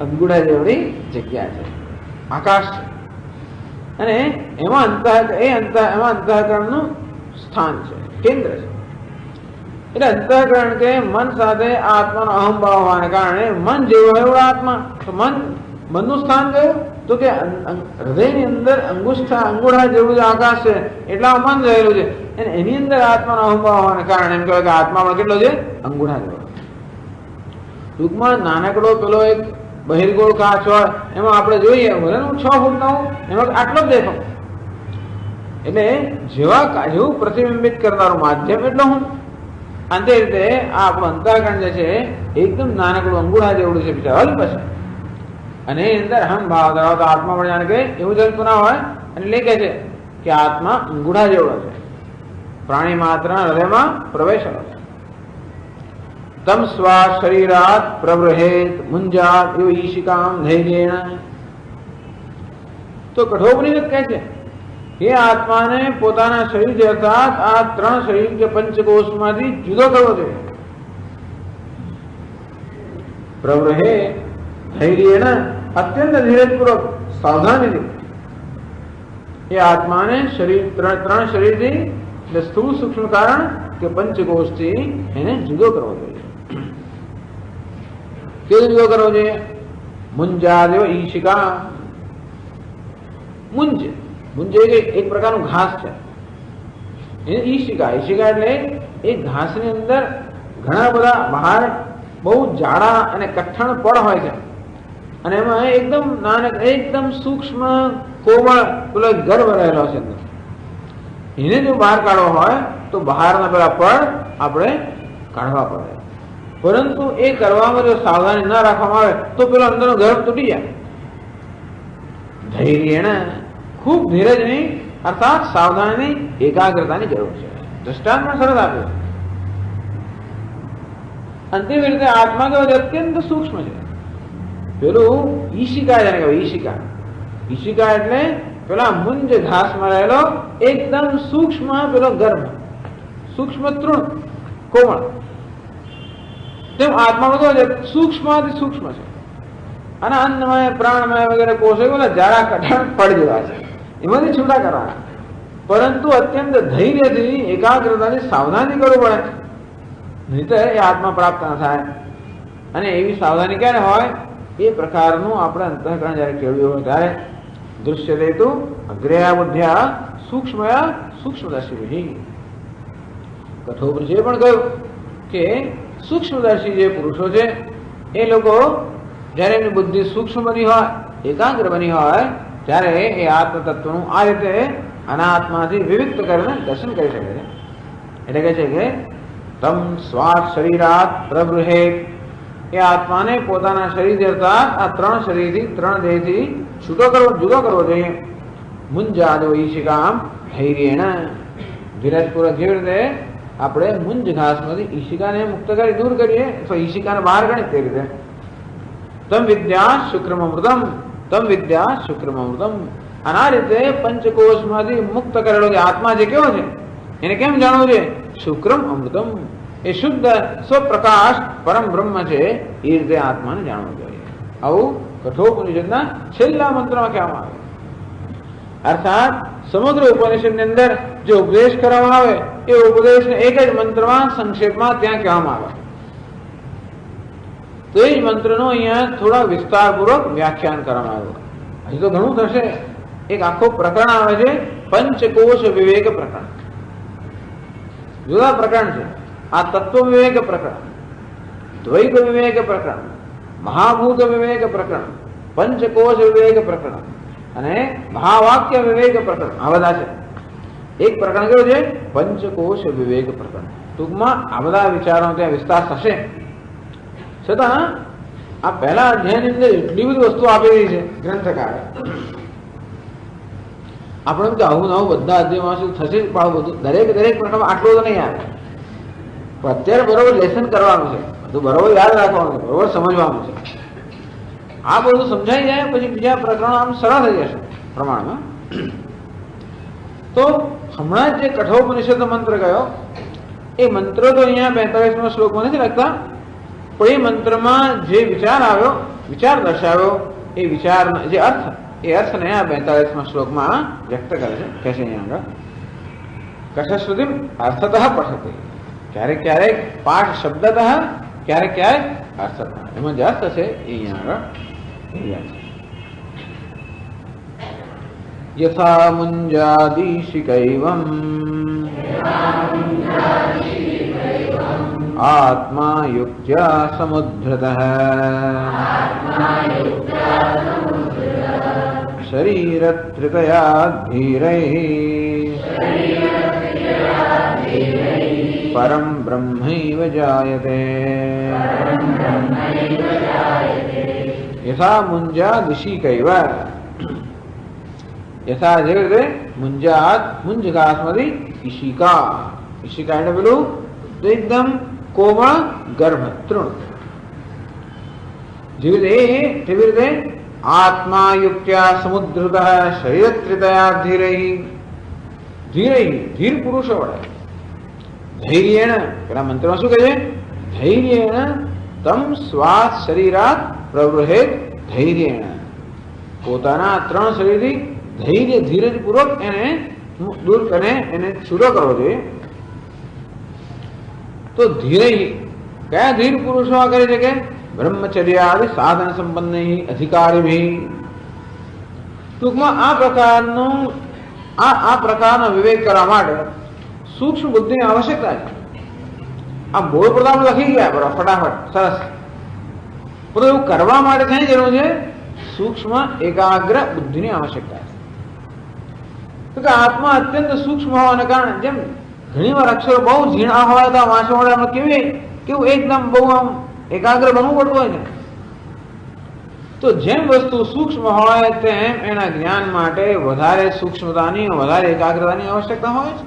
અંગૂઠા જેવડી જગ્યા છે, આકાશ છે, અને એમાં અંતઃકરણનું સ્થાન છે, કેન્દ્ર છે. એટલે અંતઃકરણ કે મન સાથે આત્માનો અહંભાવ હોવાને કારણે મન જેવું હોય એવું આત્મા. તો મનનું સ્થાન કયું? તો કે હૃદયની અંદર અંગૂઠા જેવું જે આકાશ છે એટલામાં મન રહેલું છે, અને એની અંદર આત્માનો અહંભાવ હોવાને કારણે એમ કહેવાય કે આત્મા પણ કેટલો છે? અંગૂઠા જેવો. ટૂંકમાં નાનકડો પેલો એક બહિર્ગોળ કાચ હોય એમાં આપણે જોઈએ ભલે હું 6 ફૂટનો હું, એમાં આટલો જ દેખાવ. એટલે જેવું પ્રતિબિંબિત કરનારું માધ્યમ એટલો હું. અને તે રીતે આ આપણું અંતઃકરણ જે છે એકદમ નાનકડું અંગૂઠા જેવડું છે, બિચાર અલ્પ છે, અને એની અંદર હમ ભાવ ધરાવતો આત્મા પણ જાણે કે એવું જલતું ના હોય, અને લેખે છે કે આત્મા અંગૂઠા જેવડો છે, પ્રાણી માત્ર હૃદયમાં પ્રવેશેલો છે. તમ સ્વા શરીરાત પ્રવૃહેત મુંજાત એવ ઈશિકામ ધૈર્યેણ. તો કઠોપનિષદ કહે છે એ આત્માને પોતાના શરીર અર્થાત આ 3 શરીર કે પંચકોશમાંથી જુદો કરવો જોઈએ. પ્રવૃહે ધૈર્યેણ અત્યંત ધીરજપૂર્વક સાવધાનીથી એ આત્માને શરીર 3 શરીરથી એટલે સ્થૂળ સૂક્ષ્મ કારણ કે પંચકોશથી એને જુદો કરવો જોઈએ. કેવો જુદો કરવો જોઈએ? મુંજાદેવ ઈશિકા. મુંજ એક પ્રકારનું ઘાસ છે, ઈશિકા એટલે એ ઘાસની અંદર ઘણા બધા બહાર બહુ જાડા અને કઠણ પડ હોય છે, અને એમાં એકદમ સૂક્ષ્મ કોમળ પેલો ગર્ભ રહેલો છે. એને જો બહાર કાઢવો હોય તો બહારના પેલા પડ આપણે કાઢવા પડે, પરંતુ એ કરવામાં જો સાવધાની ન રાખવામાં આવે તો પેલો અંદરનો ગર્ભ તૂટી જાય. ધૈર્યેણ ખૂબ ધીરજની અર્થાત સાવધાની એકાગ્રતાની જરૂર છે. દ્રષ્ટાંત પણ સરસ આપ્યું. અંતિમ રીતે આત્મા કેવો છે? અત્યંત સૂક્ષ્મ છે. પેલું ઈશિકા જેને કહેવાય, ઈશિકા એટલે પેલા મુંજ ઘાસમાં રહેલો એકદમ સૂક્ષ્મ પેલો ગર્ભ, સૂક્ષ્મ તૃણ કોમળ. તેમ આત્મા કેવો છે? સૂક્ષ્મથી સૂક્ષ્મ છે, અને અન્નમય પ્રાણમય વગેરે કોષો બધા જાડા કઠણ પડ જેવા છે, એમાંથી છૂટા કરવાના. પરંતુ અત્યંત ધૈર્યથી એકાગ્રતાથી સાવધાની કરવું પડે, નહીતર એ આત્મા પ્રાપ્ત ન થાય. અને એવી સાવધાની ક્યારે હોય? એ પ્રકારનું આપણે અંતઃકરણ જયારે કેળવ્યું હોય ત્યારે દૃશ્યતે તુ અગ્રયા બુદ્ધ્યા સૂક્ષ્મયા સૂક્ષ્મદર્શી. કઠોપનિષદે પણ કહ્યું કે સૂક્ષ્મદર્શી જે પુરુષો છે એ લોકો જયારે એમની બુદ્ધિ સૂક્ષ્મ બની હોય, એકાગ્ર બની હોય, ત્યારે એ આત્મ તત્વનું આ રીતે અનાત્માથી વિવિધ કરીને દર્શન કરી શકે છે. એટલે કહે છે કે તમ સ્વાત શરીરાત પ્રવૃહેત. એ આત્માને પોતાના શરીર અર્થાત આ 3 શરીરથી 3 દેહથી જુદો કરવો જોઈએ. મુંજાદો ઈશિકામ ધૈર્યેણ. ધીરજપૂર્વક જેવી રીતે આપણે મુંજ ઘાસમાંથી ઈશિકાને મુક્ત કરી દૂર કરીએ તો ઈશિકાને બહાર ગણી તે રીતે. તમ વિદ્યા શુક્રમૃતમ. અને આ રીતે પંચકોશમાંથી મુક્ત કરેલો જે આત્મા જે કેવો છે એને કેમ જાણવું છે? શુક્રમ અમૃતમ. એ શુદ્ધ સ્વપ્રકાશ પરમ બ્રહ્મ છે, એ રીતે આત્માને જાણવું જોઈએ. આવું કઠોપનિષદના છેલ્લા મંત્રમાં કહેવામાં આવે. અર્થાત સમગ્ર ઉપનિષદની અંદર જે ઉપદેશ કરવામાં આવે એ ઉપદેશને એક જ મંત્રમાં સંક્ષેપમાં ત્યાં કહેવામાં આવે. તો એ જ મંત્રનો અહીંયા થોડા વિસ્તારપૂર્વક વ્યાખ્યાન કરવામાં આવ્યું. હજી તો ઘણું થશે. એક આખો પ્રકરણ આવે છે, પંચકોશ વિવેક પ્રકરણ. જુદા પ્રકરણ છે. આ તત્વ વિવેક પ્રકરણ, દ્વૈત વિવેક પ્રકરણ, મહાભૂત વિવેક પ્રકરણ, પંચકોશ વિવેક પ્રકરણ અને મહાવાક્ય વિવેક પ્રકરણ. આ બધા છે. એક પ્રકરણ કેવું છે? પંચકોશ વિવેક પ્રકરણ. ટૂંકમાં આ બધા વિચારો ત્યાં વિસ્તાર થશે. છતાં આ પહેલા અધ્યાયની અંદર એટલી બધી વસ્તુ આપી રહી છે ગ્રંથકારે. આપણે આવું નવું બધા અધ્યાયમાં થશે, પણ બધું દરેક પ્રકરણમાં આટલું તો નહીં આવે. પણ અત્યારે બરોબર લેસન કરવાનું છે, બધું બરોબર યાદ રાખવાનું છે, બરોબર સમજવાનું છે. આ બધું સમજાઈ જાય પછી બીજા પ્રકરણો આમ સરળ થઈ જશે પ્રમાણમાં. તો હમણાં જે કઠોપનિષદ મંત્ર ગયો એ મંત્ર તો અહીંયા 45મા શ્લોકમાં નથી લખતા, પણ એ મંત્રમાં જે વિચાર આવ્યો, વિચાર દર્શાવ્યો, એ વિચાર જે અર્થ, એ અર્થને આ 45મા શ્લોકમાં વ્યક્ત કરે છે. કહે છે અહીંયા આગળ કશશ્રુતિ અર્થતઃ પઠતે, ક્યારેક ક્યારેક પાઠ શબ્દતઃ, ક્યારેક ક્યારેક અર્થતઃ. એમાં જે અર્થ છે એ અહીંયા આગળ યથા મુંજાદિશિકૈવમ આત્મા યુક્ત્યા સમુદ્ધતઃ શરીરત્રિતયા ધીરૈઃ પરમ બ્રહ્મૈવ જાયતે. યથા મુંજાદિશિકૈવ, યથા જેવી રીતે મુંજાત, મુંજકાસ્મદી ઈશિકા, ઈશિકા એટલે પેલું તો એકદમ કોમળ ગર્ભ તૃણ, જેવી રીતે તેવી રીતે આત્મા યુક્ત્યા સમુદ્રતઃ શરીરત્રિતયા ધીરૈઃ, ધીરૈઃ ધીર પુરુષો વડે, ધૈર્યેણ, પેલા મંત્રમાં શું કહે છે? ધૈર્યેણ તમ સ્વાસ શરીરાત પ્રવૃહેત ધૈર્યેણ, પોતાના 3 શરીરથી ધૈર્ય ધીરજપૂર્વક એને દૂર કરીને એને છૂટો કરવો જોઈએ. તો ધીરે કયા ધીર પુરુષો આ કરે છે? કે બ્રહ્મચર્યાદિ સાધન સંપન્ન અધિકારી. ટૂંકમાં આ પ્રકારનો વિવેક કરવા માટે સૂક્ષ્મ બુદ્ધિની આવશ્યકતા છે. આ બોલ પ્રધાન લખી ગયા બરાબર ફટાફટ સરસ, પણ એવું કરવા માટે કઈ જરૂર છે? સૂક્ષ્મ એકાગ્ર બુદ્ધિની આવશ્યકતા છે. કે આત્મા અત્યંત સૂક્ષ્મ હોવાને કારણે જેમ ઘણી વાર અક્ષરો બહુ ઝીણા હોય તો વાંચવા માટે કેવું એકદમ બહુ આમ એકાગ્ર બનવું પડતું હોય છે. તો જેમ વસ્તુ સૂક્ષ્મ હોય તેમ એના જ્ઞાન માટે વધારે સૂક્ષ્મતાની, વધારે એકાગ્રતાની આવશ્યકતા હોય છે.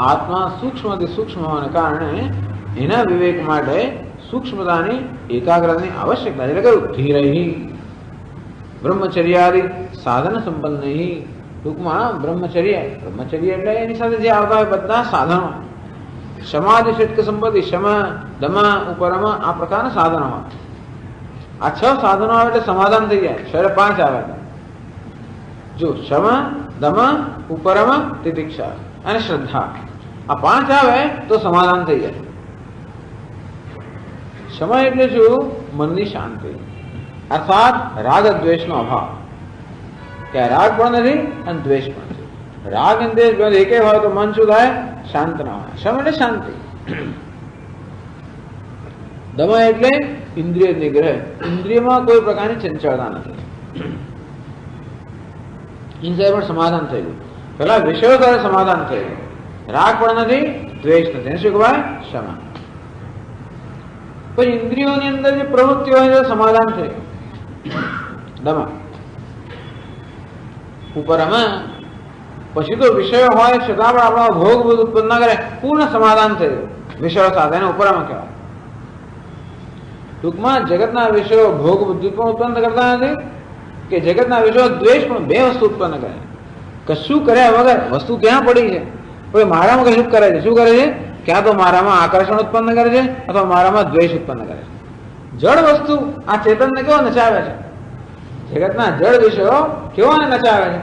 આત્મા સૂક્ષ્મથી સૂક્ષ્મ હોવાને કારણે એના વિવેક માટે સૂક્ષ્મતાની, એકાગ્રતાની આવશ્યકતા છે. એટલે કહ્યું ધીરૈઃ બ્રહ્મચર્યાદિ સાધન સંપન્ન. ટૂંકમાં બ્રહ્મચર્ય એટલે એની સાથે જે આવતા હોય બધા સાધનો, સમાધિ ષટક સંપત્તિ, શમ દમ ઉપરમ, આ પ્રકારના સાધનો હોય. આ 6 સાધનો આવે એટલે સમાધાન થઈ જાય. 5 આવે જો શમ દમ ઉપરમ તિતિક્ષા અને શ્રદ્ધા, આ 5 આવે તો સમાધાન થઈ જાય. શમ એટલે શું? મનની શાંતિ, અર્થાત રાગ દ્વેષનો અભાવ. કે રાગ પણ નથી અને દ્વેષ પણ નથી. રાગ અને દ્વેષ બે એકે હોય તો મન શું થાય? શાંત ના હોય. શમ એટલે શાંતિ. દમ એટલે ઇન્દ્રિય નિગ્રહ, ઇન્દ્રિયમાં કોઈ પ્રકારની ચંચળતા નથી. ઇન્દ્રિય પણ સમાધાન થયેલું, પેલા વિષયો સાથે સમાધાન થયેલું. રાગ પણ નથી, દ્વેષ નથી, શું કહેવાય? શમ. પછી ઇન્દ્રિયોની અંદર જે પ્રવૃત્તિ હોય સમાધાન થયું, દમ. ઉપરમાં પછી તો વિષયો હોય છતાં પણ આપણો ભોગ બધું ઉત્પન્ન ના કરે, પૂર્ણ સમાધાન થયું વિષયો સાથે, એને ઉપરમાં કહેવાય. ટૂંકમાં જગતના વિષયો ભોગ બુદ્ધિ પણ ઉત્પન્ન કરતા નથી, કે જગતના વિષયો દ્વેષ પણ, 2 વસ્તુ ઉત્પન્ન કરે. કશું કર્યા વગર વસ્તુ ક્યાં પડી છે, કોઈ મારામાં કશું કરે છે. શું કરે છે? ક્યાં તો મારામાં આકર્ષણ ઉત્પન્ન કરે છે અથવા મારામાં દ્વેષ ઉત્પન્ન કરે છે. જળ વસ્તુ આ ચેતનને કેવો નચાવે છે? જગતના જળ વિષયો કેવાને નચાવે છે?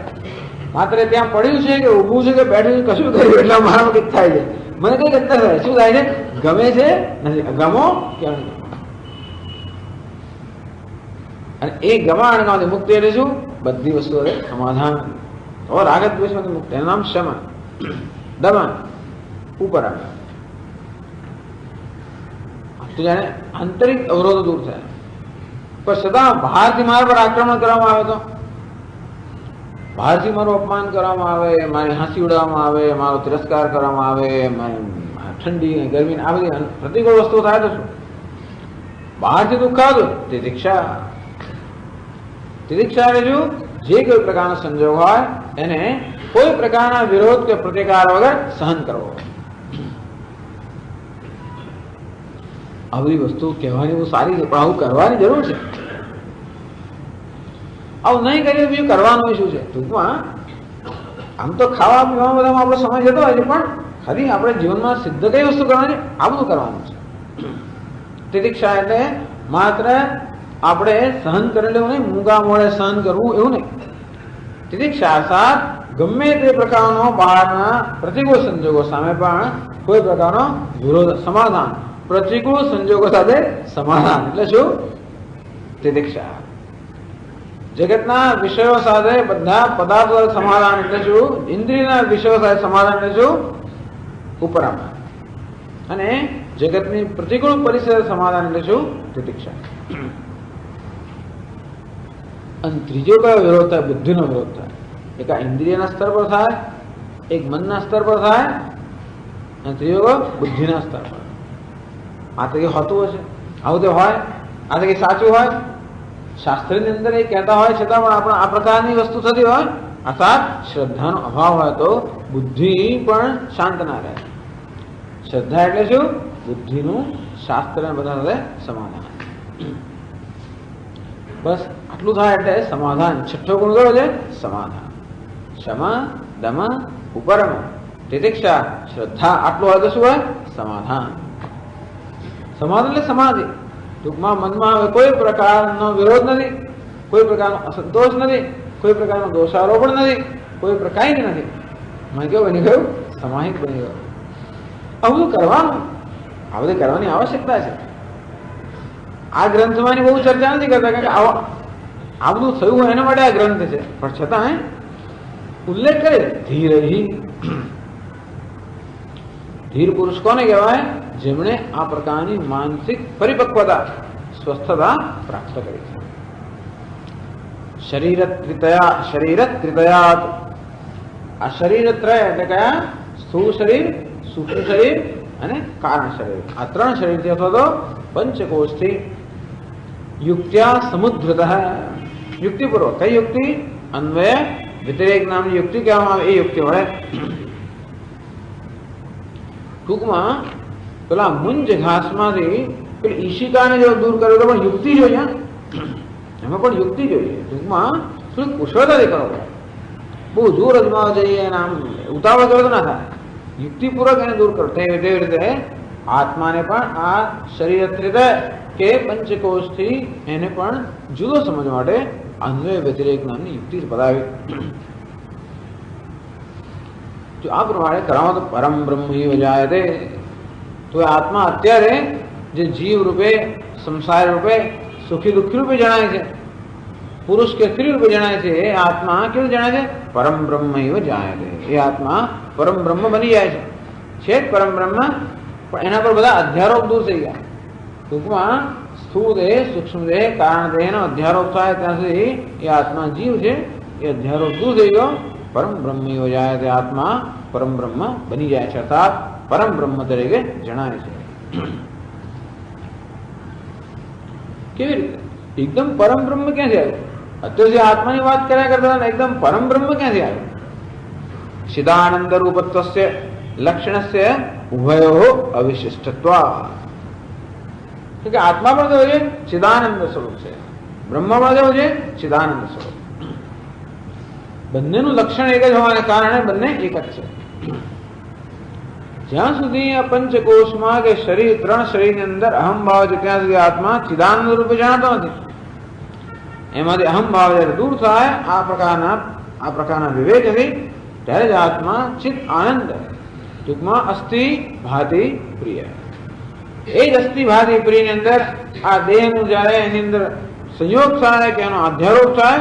માત્ર ત્યાં પડ્યું છે કે ઊભું છે કે બેઠું છે, કશું કર્યું એટલે મારામાં કંઈક થાય છે. મને કઈ કરતા થાય શું થાય છે? ગમે છે નથી, ગમો કેમ? અને એ ગમાણમાંથી મુક્તિ એટલે શું? બધી વસ્તુઓ સમાધાન. તો રાગ દ્વેષમાંથી મુક્તિ, એનું નામ શમ. દમ ઉપર આવે તો જાણે આંતરિક અવરોધો દૂર થાય. પણ છતાં બહારથી મારા પર આક્રમણ કરવામાં આવે તો, બહારથી મારું અપમાન કરવામાં આવે, મારી હાંસી ઉડાવવામાં આવે, મારો તિરસ્કાર કરવામાં આવે, ઠંડી ગરમી આ બધી પ્રતિકૂળ વસ્તુઓ થાય તો શું? બહારથી દુઃખ આવતું તિતિક્ષા. તિતિક્ષા એટલે શું? જે કોઈ પ્રકારનો સંજોગ હોય એને કોઈ પ્રકારના વિરોધ કે પ્રતિકાર વગર સહન કરવો. આ બધી વસ્તુ કહેવાની બહુ સારી છે, પણ આવું કરવાની જરૂર છે. આવું નહીં કરીએ બીજું કરવાનું શું છે? ટૂંકમાં આમ તો ખાવા પીવામાં બધામાં આપણો સમય જતો હોય છે, પણ ખાલી આપણે જીવનમાં સિદ્ધ કઈ વસ્તુ કરવાની, આ બધું કરવાનું છે. તિતિક્ષા એટલે માત્ર આપણે સહન કરી લેવું નહીં, મૂંગા મોડે સહન કરવું એવું નહીં. તિતિક્ષા અર્થાત ગમે તે પ્રકારનો બહારના પ્રતિકૂળ સંજોગો સામે પણ કોઈ પ્રકારનો વિરોધ, સમાધાન. પ્રતિકૂળ સંજોગો સાથે સમાધાન એટલે શું? તિતિક્ષા. જગતના વિષયો સાથે બધા પદાર્થો સમાધાન એટલે શું? ઇન્દ્રિયના વિષયો સાથે સમાધાન એટલે શું? ઉપરામા. અને જગતની પ્રતિકૂળ પરિસ્થિતિ સમાધાન એટલે શું? તિતિક્ષા. અને ત્રીજો કયો વિરોધ થાય? બુદ્ધિનો વિરોધ થાય. એક આ ઇન્દ્રિયના સ્તર પર થાય, એક મનના સ્તર પર થાય, અને ત્રીજો બુદ્ધિના સ્તર પર. આ તો કે હોતું હશે, આવું તો હોય, આ તો કે સાચું હોય. શાસ્ત્રની અંદર એ કહેતા હોય છતાં પણ આપણે આ પ્રકારની વસ્તુ થતી હોય, અર્થાત શ્રદ્ધાનો અભાવ હોય તો બુદ્ધિ પણ શાંત ના રહે. શ્રદ્ધા એટલે શું? બુદ્ધિનું શાસ્ત્ર બધા સાથે સમાધાન. બસ આટલું થાય એટલે સમાધાન. છઠ્ઠો ગુણ કયો છે? સમાધાન. ક્ષમા, દમ, ઉપરમ, તિતિક્ષા, શ્રદ્ધા. આટલું હોય તો શું હોય? સમાધાન. સમાધાન એટલે સમાધિ. ટૂંકમાં મનમાં હવે કોઈ પ્રકારનો વિરોધ નથી, કોઈ પ્રકારનો અસંતોષ નથી, કોઈ પ્રકારનો દોષારોપણ નથી, કોઈ પ્રકાર નથી. મને કેવું બની ગયું? સમાહિત બની ગયું. આ બધું કરવાનું, આ બધી કરવાની આવશ્યકતા છે. આ ગ્રંથમાંની બહુ ચર્ચા નથી કરતા, કારણ કે આ બધું થયું હોય એના માટે આ ગ્રંથ છે, પણ છતાં ઉલ્લેખ કરે ધીર. ધીર પુરુષ કોને કહેવાય? જેમણે આ પ્રકારની માનસિક પરિપક્વતા, સ્વસ્થતા પ્રાપ્ત કરી છે. શરીરત્રિતયાત. આ શરીરત્રય એટલે કયા? સ્થૂળ શરીર, સૂક્ષ્મ શરીર અને કારણ શરીર. આ ત્રણ શરીરથી અથવા તો પંચકોશથી યુક્ત્યા સમુદ્રત. યુક્તિપૂર્વક. કઈ યુક્તિ? અન્વય વ્યતિરેક નામની યુક્તિ કહેવામાં આવે. એ યુક્તિ વડે ટૂંકમાં પેલા મુંજ ઘાસમાંથી પેલી ઈશિકાને જો દૂર કર્યો તો પણ યુક્તિ જોઈએ, એમાં પણ યુક્તિ જોઈએ. ટૂંકમાં શું કુશળતાથી કરો, બહુ જોર અજમાવા જઈએ અને આમ ઉતાવળ કરો તો ના થાય. યુક્તિપૂર્વક એને દૂર કરો. તેવી રીતે આત્માને પણ આ શરીર કે પંચકોશથી એને પણ જુદો સમજવા માટે અન્વય વ્યતિરેક નામની યુક્તિ બતાવી. જો આ પ્રમાણે કરવામાં તો પરમ બ્રહ્મ જાય તો આત્મા અત્યારે જે જીવ રૂપે, સંસાર રૂપે, સુખી દુઃખી રૂપે જણાય છે, પુરુષ કે સ્ત્રી રૂપે જણાય છે, એ આત્મા કેવું જણાય છે? પરમ બ્રહ્મ જાય છે. એ આત્મા પરમ બ્રહ્મ બની જાય છે. છે જ પરમ બ્રહ્મ, પણ એના પર બધા અધ્યારોપ દૂર થઈ ગયા. ટૂંકમાં સ્થૂળ દેહ, સૂક્ષ્મ દેહ, કારણ દેહનો અધ્યારોપ થાય ત્યાં સુધી એ આત્મા જીવ છે, એ અધ્યારોપ દૂર થઈ ગયો. પરમ બ્રહ્મ જાય તે આત્મા પરમ બ્રહ્મ બની જાય છે, અર્થાત પરમ બ્રહ્મ તરીકે જણાય છે. કેવી રીતે? એકદમ પરમ બ્રહ્મ ક્યાંથી આવ્યું? અત્યારે જે આત્માની વાત કર્યા કરતા હતા એકદમ પરમ બ્રહ્મ ક્યાંથી આવ્યું? ચિદાનંદ રૂપત્વસ્ય લક્ષણસ્ય ઉભયો અવિશિષ્ટત્વાत्. કે આત્મા પણ કેવું છે? ચિદાનંદ સ્વરૂપ છે. બ્રહ્મ પણ કેવું છે? ચિદાનંદ સ્વરૂપ. બંનેનું લક્ષણ એક જ હોવાને કારણે બંને એક જ છે. જ્યાં સુધી આ પંચકોશમાં કે શરીર, ત્રણ શરીરની અંદર અહમ ભાવ છે ત્યાં સુધી આત્મા ચિદાનંદ રૂપે જણાતો નથી. એમાંથી અહમ ભાવ જયારે દૂર થાય આ પ્રકારના વિવેકથી, ત્યારે જ આત્મા ચિત્ત આનંદ, ટૂંકમાં અસ્થિ ભાતિ પ્રિય. એ જ અસ્થિ ભાતિ પ્રિયની અંદર આ દેહનું જયારે એની અંદર સંયોગ થાય કે એનો અધ્યારોપ થાય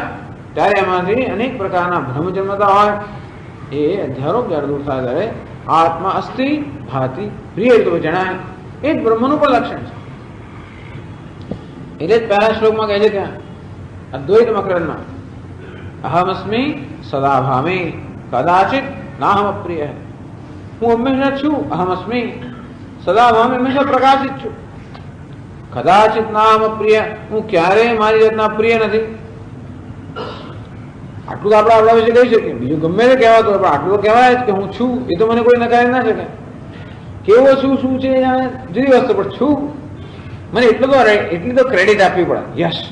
ત્યારે એમાંથી અનેક પ્રકારના ભ્રમ જન્મતા હોય. એ અધ્યારોપ જયારે દૂર થાય ત્યારે આત્મા અસ્થિ ભાતિ પ્રિય રૂપે જણાય. એ જ બ્રહ્મનું પણ લક્ષણ છે. એટલે જ પહેલા શ્લોકમાં કહે છે ત્યાં અદ્વૈત મકરંદમાં અહમસ્મિ સદા ભામી કદાચિત નાહમ અપ્રિય. હું હંમેશા છું, અહમસ્મિ સદા ભામી, હંમેશા પ્રકાશિત છું. કદાચિત નાહમ અપ્રિય, હું ક્યારેય મારી જાતના પ્રિય નથી. આટલું તો આપણે આપણા વિશે કહી શકીએ, બીજું ગમે તે કહેવાતું હોય, પણ આટલું તો કહેવાય જ કે હું છું. એ તો મને કોઈ નકારી ના શકે. કેવો છું, શું છે જુદી વસ્તુ, પણ છું મને એટલી તો ક્રેડિટ આપવી પડે. યશ,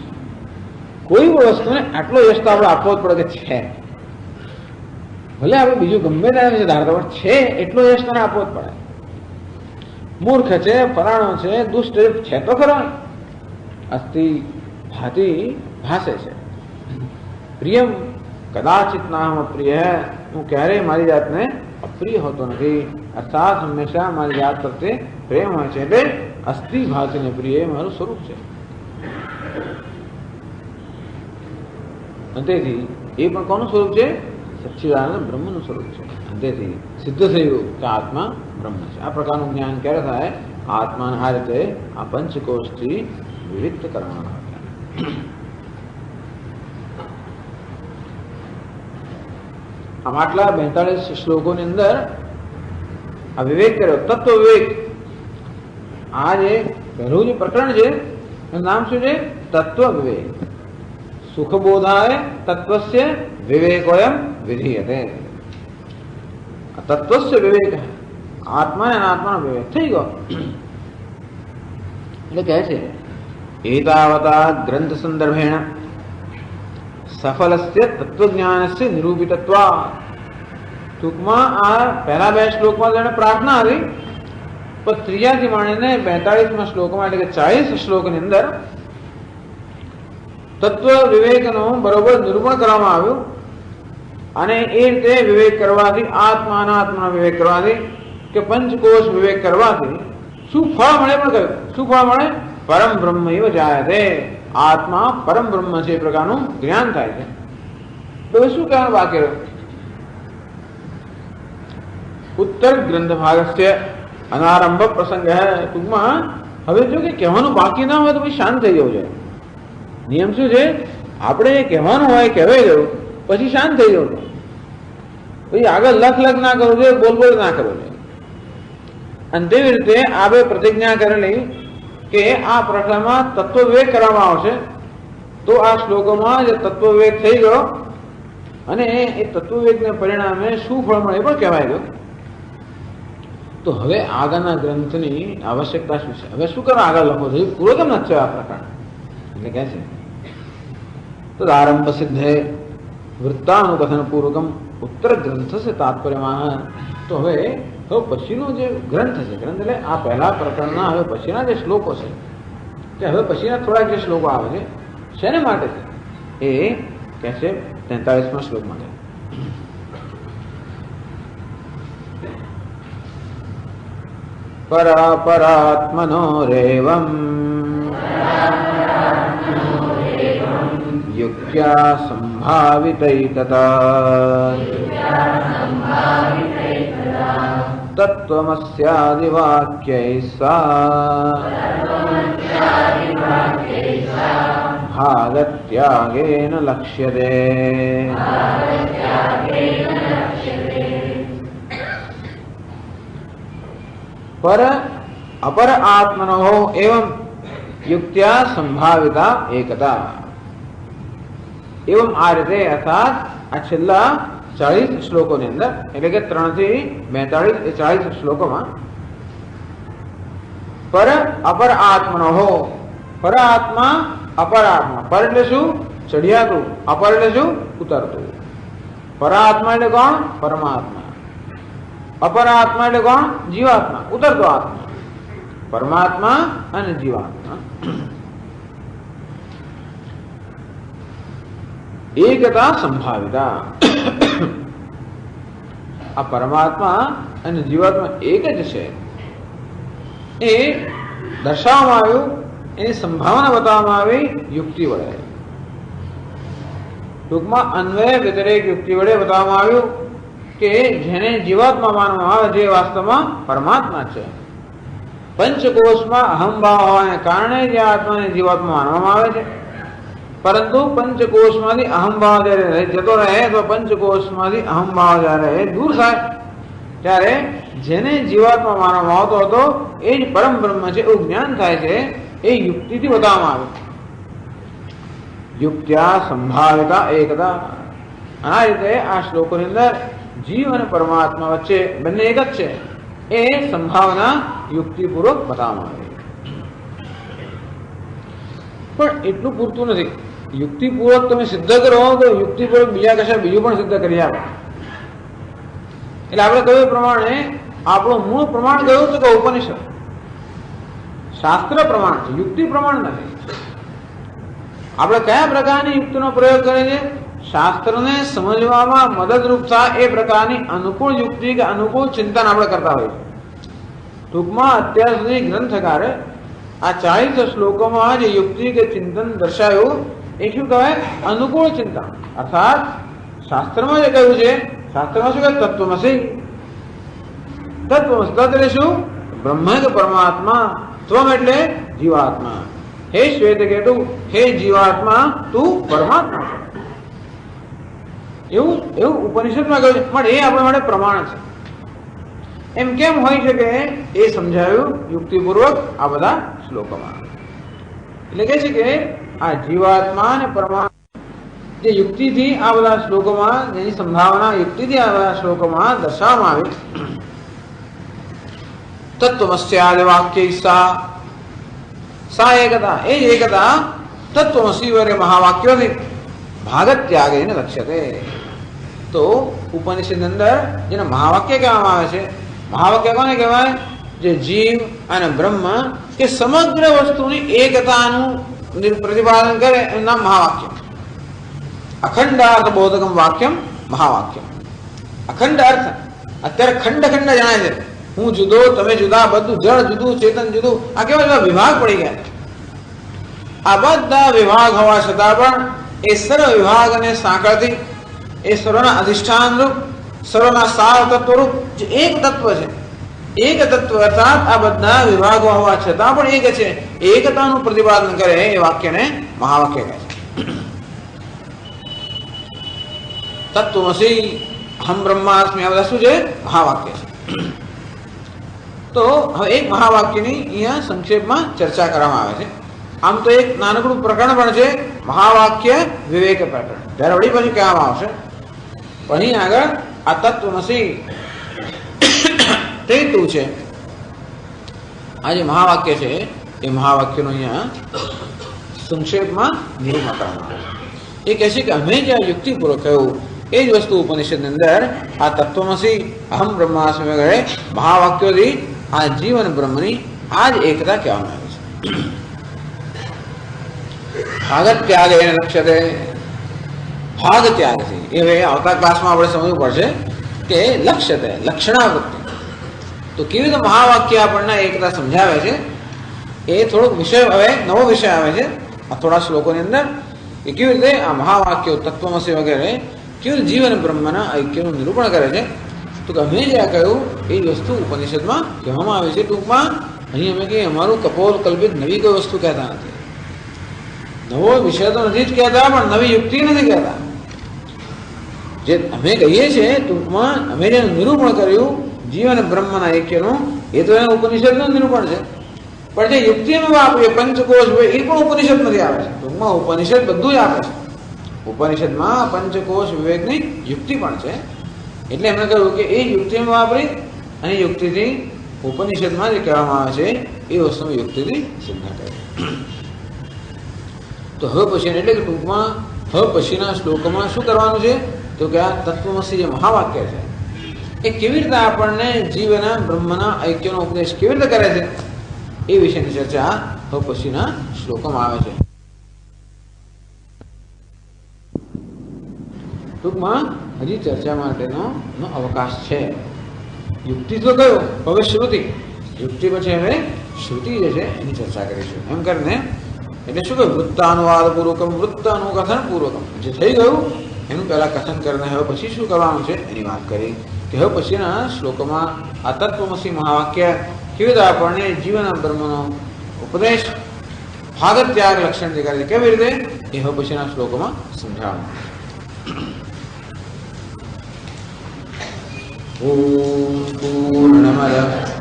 કોઈ પણ વસ્તુને આટલો યશ તો આપણે આપવો જ પડે કે છે. ભલે આપણે બીજું ગમે ત્યાં ધારતા પણ છે એટલો યશ તને આપવો જ પડે. મૂર્ખ છે, ફલાણો છે, દુષ્ટ છે તો ખરા. અસ્તિ ભાતી ભાષે છે. પ્રિયમ કદાચિત નામ અપ્રિય, હું ક્યારેય મારી જાતને અપ્રિય હોતો નથી. અર્થાત હંમેશા મારી જાત પ્રત્યે પ્રેમ હોય છે. એટલે અસ્થિ ભાતીને પ્રિય એ મારું સ્વરૂપ છે. તેથી એ પણ કોનું સ્વરૂપ છે? સચ્ચિદાનંદ બ્રહ્મનું સ્વરૂપ છે. તેથી સિદ્ધ થયું કે આત્મા બ્રહ્મ છે. આ પ્રકારનું જ્ઞાન ક્યારે થાય? આત્માને આ રીતે આ પંચકોશથી વિવિધ કરવાના. આમ આટલા 42 શ્લોકોની અંદર આ વિવેક કર્યો, તત્વ વિવેક. આ જે પહેલું જે પ્રકરણ છે એનું નામ શું છે? તત્વ વિવેક. સુખબોધાય તત્વસ્ય વિવેકોયમ વિધીયતે. તત્વસ્ય વિવેક, આત્મા અને આત્માનો વિવેક થઈ ગયો. એટલે કહે છે એતાવતા ગ્રંથ સંદર્ભેણ સફલસ્ય તત્વજ્ઞાનસ્ય નિરૂપિતત્વા. ટૂંકમાં આ પહેલા 2 શ્લોકમાં જેને પ્રાર્થના હતી, પણ ત્રીજાથી માંડીને 42મા શ્લોકમાં એટલે કે 40 શ્લોકની અંદર તત્વ વિવેકનું બરોબર નિરૂપણ કરવામાં આવ્યું. અને એ રીતે વિવેક કરવાથી, આત્માનો વિવેક કરવાથી કે પંચકોશ વિવેક કરવાથી શું ફળ મળે પણ કહ્યું. શું ફળ મળે? પરમ બ્રહ્મ એવ જાયતે. આત્મા પરમ બ્રહ્મ છે એ પ્રકારનું જ્ઞાન થાય છે. તો શું કહેવાનું બાકી રહ્યું? ઉત્તર ગ્રંથ ભાગસ્ય અનારંભ પ્રસંગ. ટૂંકમાં હવે જો કે કહેવાનું બાકી ના હોય તો પછી શાંત થઈ જવું જોઈએ. નિયમ શું છે? આપણે કહેવાનું હોય કહેવાય ગયું, પછી શાંત થઈ જવું. પછી આગળ લખ ના કરવું જોઈએ, બોલ ના કરવું જોઈએ. અને તેવી રીતે આ બે પ્રતિજ્ઞા કરેલી કે આ પ્રકરણમાં તત્વ વિવેક કરવામાં આવશે. તો આ શ્લોકોમાં જે તત્વ વિવેક થઈ ગયો અને એ તત્વ વિવેકને પરિણામે શું ફળ મળે એ પણ કહેવાય ગયું. તો હવે આગળના ગ્રંથની આવશ્યકતા શું છે? હવે શું કરવા આગળ લખો છો? પૂરો કેમ નથી થયો આ પ્રકરણ? એટલે કહે છે તો આરંભ સિદ્ધે વૃત્તાનુકથન પૂર્વકમ ઉત્તર ગ્રંથ છે તાત્પર્યમાં. તો હવે પછીનો જે ગ્રંથ છે, ગ્રંથ એટલે આ પહેલા પ્રકરણના હવે પછીના જે શ્લોકો છે, તે હવે પછીના થોડાક જે શ્લોકો આવે છે શેને માટે છે એ કહે છે 43મા શ્લોક માટે. પરાત્મનો રેવમ યુક્ત્યા સંભાવિતૈતતા તત્વમસ્યાદિવાક્યૈસા ભાગત્યાગેન લક્ષ્યતે. પર અપર આત્મનો એવં યુક્ત્યા સંભાવિતા એકતા. એવમ આ રીતે, અર્થાત આ છેલ્લા 40 શ્લોકોની અંદર એટલે કે 3 થી 42 એ 40 શ્લોકોમાં પર અપર આત્મનો પર આત્મા અપર આત્મા. પર એટલે શું? ચડિયાતું. અપર એટલે શું? ઉતરતું. પર આત્મા એટલે કોણ? પરમાત્મા. અપર આત્મા એટલે કોણ? જીવાત્મા, ઉતરતો આત્મા. પરમાત્મા અને જીવાત્મા એકતા સંભાવિતા. આ પરમાત્મા અને જીવાત્મા એક જ છે એ દર્શાવવામાં આવ્યું. એની સંભાવના બતાવવામાં આવી યુક્તિ વડે. ટૂંકમાં અન્વય વ્યતિરેક યુક્તિ વડે બતાવવામાં આવ્યું કે જેને જીવાત્મા માનવામાં આવે જે વાસ્તવમાં પરમાત્મા છે. પંચકોશમાં અહંભાવ હોવાને કારણે જે આત્માને જીવાત્મા માનવામાં આવે છે. પરંતુ પંચકોશમાંથી અહંભાવ જયારે જતો રહે તો પંચકોશમાંથી અહંભાવ જયારે દૂર થાય ત્યારે જેને જીવાત્મા માનવામાં આવતો હતો એ જ પરમ બ્રહ્મ છે એવું જ્ઞાન થાય છે. એ યુક્તિથી બતાવવામાં આવે. યુક્ત્યા સંભાવિતા એકતા. આ રીતે આ શ્લોકોની અંદર જીવ અને પરમાત્મા વચ્ચે બંને એક જ છે એ સંભાવના યુક્તિપૂર્વક બતાવવામાં આવે. પણ એટલું પૂરતું નથી. યુક્તિપૂર્વક તમે સિદ્ધ કરો તો યુક્તિપૂર્વક બીજા કશા બીજું પણ સિદ્ધ કરી આપે. એટલે આપણે કહ્યું પ્રમાણે આપણું મૂળ પ્રમાણ કયું તો કે ઉપનિષદ શાસ્ત્ર પ્રમાણ છે, યુક્તિ પ્રમાણ નથી. આપણે કયા પ્રકારની યુક્તિનો પ્રયોગ કરીએ છીએ? શાસ્ત્રને સમજવામાં મદદરૂપ થાય એ પ્રકારની અનુકૂળ યુક્તિ કે અનુકૂળ ચિંતન આપણે કરતા હોઈએ. ટૂંકમાં અત્યાર સુધી ગ્રંથકારે આ 40 શ્લોકોમાં જે યુક્તિ કે ચિંતન દર્શાવ્યું એ શું કહેવાય? અનુકૂળ ચિંતન. અર્થાત શાસ્ત્રમાં જે કહ્યું છે, શાસ્ત્રમાં શું કહે? તત્વમસી. તત્વમસી તત્વ એટલે શું? બ્રહ્મ કે પરમાત્મા. ત્વમ એટલે જીવાત્મા. હે શ્વેતકેતુ, હે જીવાત્મા, તું પરમાત્મા છે. એવું એવું ઉપનિષદમાં કહ્યું છે. પણ એ આપણા માટે પ્રમાણ છે. એમ કેમ હોઈ શકે એ સમજાયું યુક્તિપૂર્વક આ બધા શ્લોકોમાં. એટલે કહે છે કે આ જીવાત્મા અને પરમાત્મા જે યુક્તિથી આ બધા શ્લોકોમાં જેની સંભાવના યુક્તિથી આ બધા શ્લોકોમાં દર્શાવવામાં આવી. તત્વમસ્યાદ વાક્ય સા એકતા, એ જ એકતા તત્વમસી વગેરે મહાવાક્યોથી ભાગત્યાગેન લક્ષ્યતે. તો ઉપનિષદની અંદર જેને મહાવાક્ય કહેવામાં આવે છે, મહાવાક્ય કોને કહેવાય? જે જીવ અને બ્રહ્મ કે સમગ્ર વસ્તુની એકતાનું પ્રતિપાદન કરે એનું નામ મહાવાક્ય. અખંડાર્થ બોધકમ વાક્યમ મહાવાક્ય. અખંડ અર્થ અત્યારે ખંડ ખંડ જણાય છે. હું જુદો, તમે જુદા, બધું જળ જુદું, ચેતન જુદું, આ કેવા બધા વિભાગ પડી ગયા. આ બધા વિભાગ હોવા છતાં પણ એ સર્વ વિભાગને સાંકળતી એ સર્વના અધિષ્ઠાન રૂપ, સર્વના સાર તત્વ રૂપ જે એક તત્વ છે, એક તત્વ અર્થાત આ બધા વિભાગો હોવા છતાં પણ એક છે, એકતાનું પ્રતિપાદન કરે એ વાક્યને મહાવાક્ય કહે છે. તત્વમસી અહમ બ્રહ્માસ્મિ આ બધા શું છે? મહાવાક્ય છે. તો હવે એક મહાવાક્યની અહીંયા સંક્ષેપમાં ચર્ચા કરવામાં આવે છે. આમ તો એક નાનકડું પ્રકરણ પણ છે, મહાવાક્ય વિવેક પ્રકરણ. ત્યારે વળી પછી કહેવામાં આવશે. પણ અહીં આગળ આ તત્વમસી તે તું છે. આ જે મહાવાક્ય છે એ મહાવાક્યનો અહીંયા સંક્ષેપમાં નિરૂપણ કરવામાં આવે છે. એ કહે છે કે અમે જે યુક્તિપૂર્વક કહ્યું એ જ વસ્તુ ઉપનિષદની અંદર આ તત્વમસી અહમ બ્રહ્માસ્મિ વગેરે મહાવાક્યોથી આ જીવન બ્રહ્મની આ જ એકતા કહેવામાં આવે છે. ભાગત ત્યાગ એને લક્ષ્યતે. ભાગ ત્યાગથી એ હવે આવતા ક્લાસમાં આપણે સમજવું પડશે કે લક્ષ્યતે લક્ષણાવૃત્તિ. તો કેવી રીતે મહાવાક્ય આપણને એકતા સમજાવે છે એ થોડોક વિષય હવે નવો વિષય આવે છે આ થોડા શ્લોકોની અંદર. કે કેવી રીતે આ મહાવાક્યો તત્વમસી વગેરે કેવી રીતે જીવન બ્રહ્મના ઐક્યનું નિરૂપણ કરે છે. તો કે અમે જે આ કહ્યું એ વસ્તુ ઉપનિષદમાં કહેવામાં આવે છે. ટૂંકમાં અહીં અમે કહીએ અમારું કપોલ કલ્પિત નવી કોઈ વસ્તુ કહેતા નથી. નવો વિષય તો નથી જ કહેતા, પણ નવી યુક્તિ નથી કહેતા. જે અમે કહીએ છીએ ટૂંકમાં અમે જે નિરૂપણ કર્યું જીવન બ્રહ્મના ઐક્યનું એ તો એના ઉપનિષદનું નિરૂપણ છે. પણ જે યુક્તિનું આપે પંચકોશ હોય એ પણ ઉપનિષદમાંથી આવે છે. ટૂંકમાં ઉપનિષદ બધું જ આપે છે. ઉપનિષદમાં પંચકોશ વિવેકની યુક્તિ પણ છે. એટલે એમણે કહ્યું કે એ યુક્તિમાં વાપરી અને યુક્તિથી ઉપનિષદમાં જે કહેવામાં આવે છે એ વસ્તુ યુક્તિથી સિદ્ધ કરે. તો હવે પછી એટલે કે ટૂંકમાં હવે પછીના શ્લોકોમાં શું કરવાનું છે? તો કે આ તત્વમસી જે મહાવાક્ય છે એ કેવી રીતે આપણને જીવના બ્રહ્મના ઐક્યનો ઉપદેશ કેવી રીતે કરે છે એ વિશેની ચર્ચા હવે પછીના શ્લોકોમાં આવે છે. ટૂંકમાં હજી ચર્ચા માટેનો અવકાશ છે. યુક્તિ તો કયો? હવે શ્રુતિ. યુક્તિ પછી હવે શ્રુતિ જે છે એની ચર્ચા કરીશું. એમ કરીને એટલે શું કહ્યું? વૃત્તાનુવાદ પૂર્વકમ, વૃત્તાનુકથન પૂર્વકમ. જે થઈ ગયું એનું પહેલા કથન કરીને હવે પછી શું કરવાનું છે એની વાત કરી. કે હવે પછીના શ્લોકોમાં આ તત્વમસી મહાવાક્ય કેવી રીતે આપણને જીવન બ્રહ્મનો ઉપદેશ ભાગત ત્યાગ લક્ષણ જે કરે છે કેવી રીતે એ હવે પછીના શ્લોકોમાં સમજાવવાનું. ઓમ પૂર્ણમદ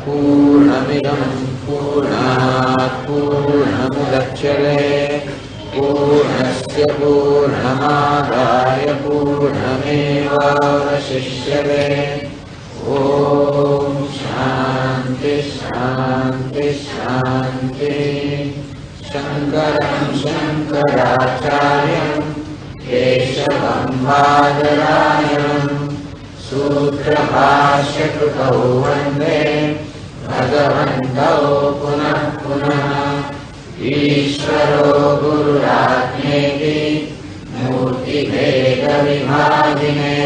પૂર્ણમિદં પૂર્ણાત પૂર્ણમુદચ્યતે પૂર્ણસ્ય પૂર્ણમાદાય પૂર્ણમેવાવશિષ્યતે. ઓમ શાંતિ શાંતિ શાંતિ शंकरं शंकराचार्यं केशवं बादरायणं सूत्रभाष्यकृतौ वन्दे भगवन्तौ पुनः पुनः। ईश्वरो गुरुरात्मेति मूर्तिभेदविभागिने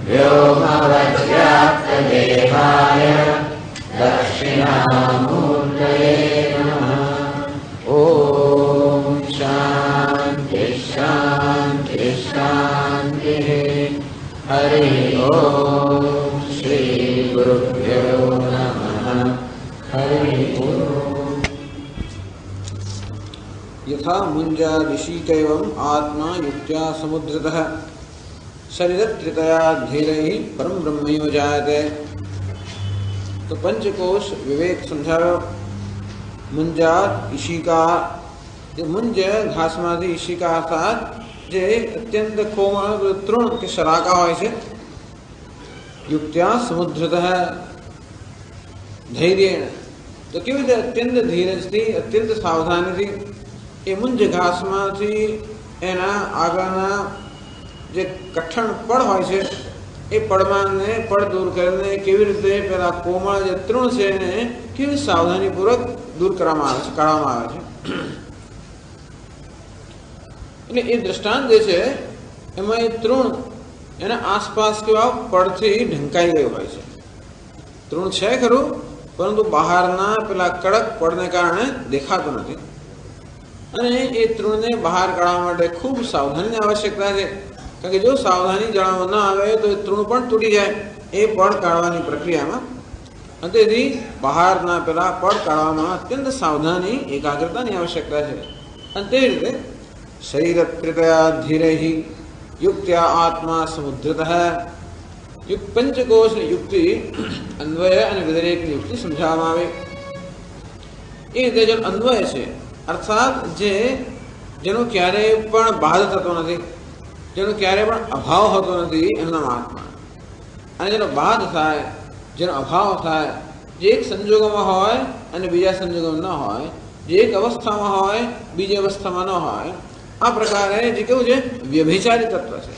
व्योमवद्व्याप्तदेहाय दक्षिणामूर्तये नमः। ॐ शान्ति शान्ति शान्तिः। हरि ओम श्री गुरुभ्यो नमः। हरि ओम। यथा मुञ्जादिशीकैवं आत्मा युक्त्या समुद्रतः शरीरत्रितया धीरैः परम ब्रह्मैव जायते। तो पंचकोश विवेक समझायो। मुंजात ईशिका, જે મુંજ ઘાસમાંથી ઈશિકા અર્થાત જે અત્યંત કોમળ તૃણ કે શલાકા હોય છે, યુક્ત્યા સમુદ્રતઃ ધૈર્યેણ, તો કેવી રીતે અત્યંત ધીરજથી અત્યંત સાવધાનીથી એ મુંજ ઘાસમાંથી એના આગળના જે કઠણ પડ હોય છે એ પડમાંને પડ દૂર કરીને કેવી રીતે પેલા કોમળ જે તૃણ છે એને કેવી સાવધાનીપૂર્વક દૂર કરવામાં આવે છે, કાઢવામાં આવે છે. એટલે એ દ્રષ્ટાંત જે છે એમાં એ તૃણ એના આસપાસ કેવા પડથી ઢંકાઈ ગયું હોય છે. તૃણ છે ખરું, પરંતુ બહારના પેલા કડક પડને કારણે દેખાતું નથી. અને એ તૃણને બહાર કાઢવા માટે ખૂબ સાવધાનીની આવશ્યકતા છે. કારણ કે જો સાવધાની જણાવવામાં ન આવે તો એ તૃણ પણ તૂટી જાય એ પડ કાઢવાની પ્રક્રિયામાં. અને તેથી બહારના પેલા પડ કાઢવામાં અત્યંત સાવધાની એકાગ્રતાની આવશ્યકતા છે. અને તે રીતે શરીરત્રિતયા ધીરૈઃ યુક્ત્યા આત્મા સમુદ્રતઃ. પંચકોશની યુક્તિ અન્વય અને વ્યતિરેકની યુક્તિ સમજાવવામાં આવે. એ રીતે જે અન્વય છે અર્થાત જેનો ક્યારેય પણ બાધ થતો નથી, જેનો ક્યારેય પણ અભાવ હોતો નથી, એમના આત્મા. અને જેનો બાધ થાય, જેનો અભાવ થાય, જે એક સંજોગોમાં હોય અને બીજા સંજોગોમાં ન હોય, જે એક અવસ્થામાં હોય બીજી અવસ્થામાં ન હોય, આ પ્રકારે જે કેવું છે વ્યભિચારી તત્વ છે,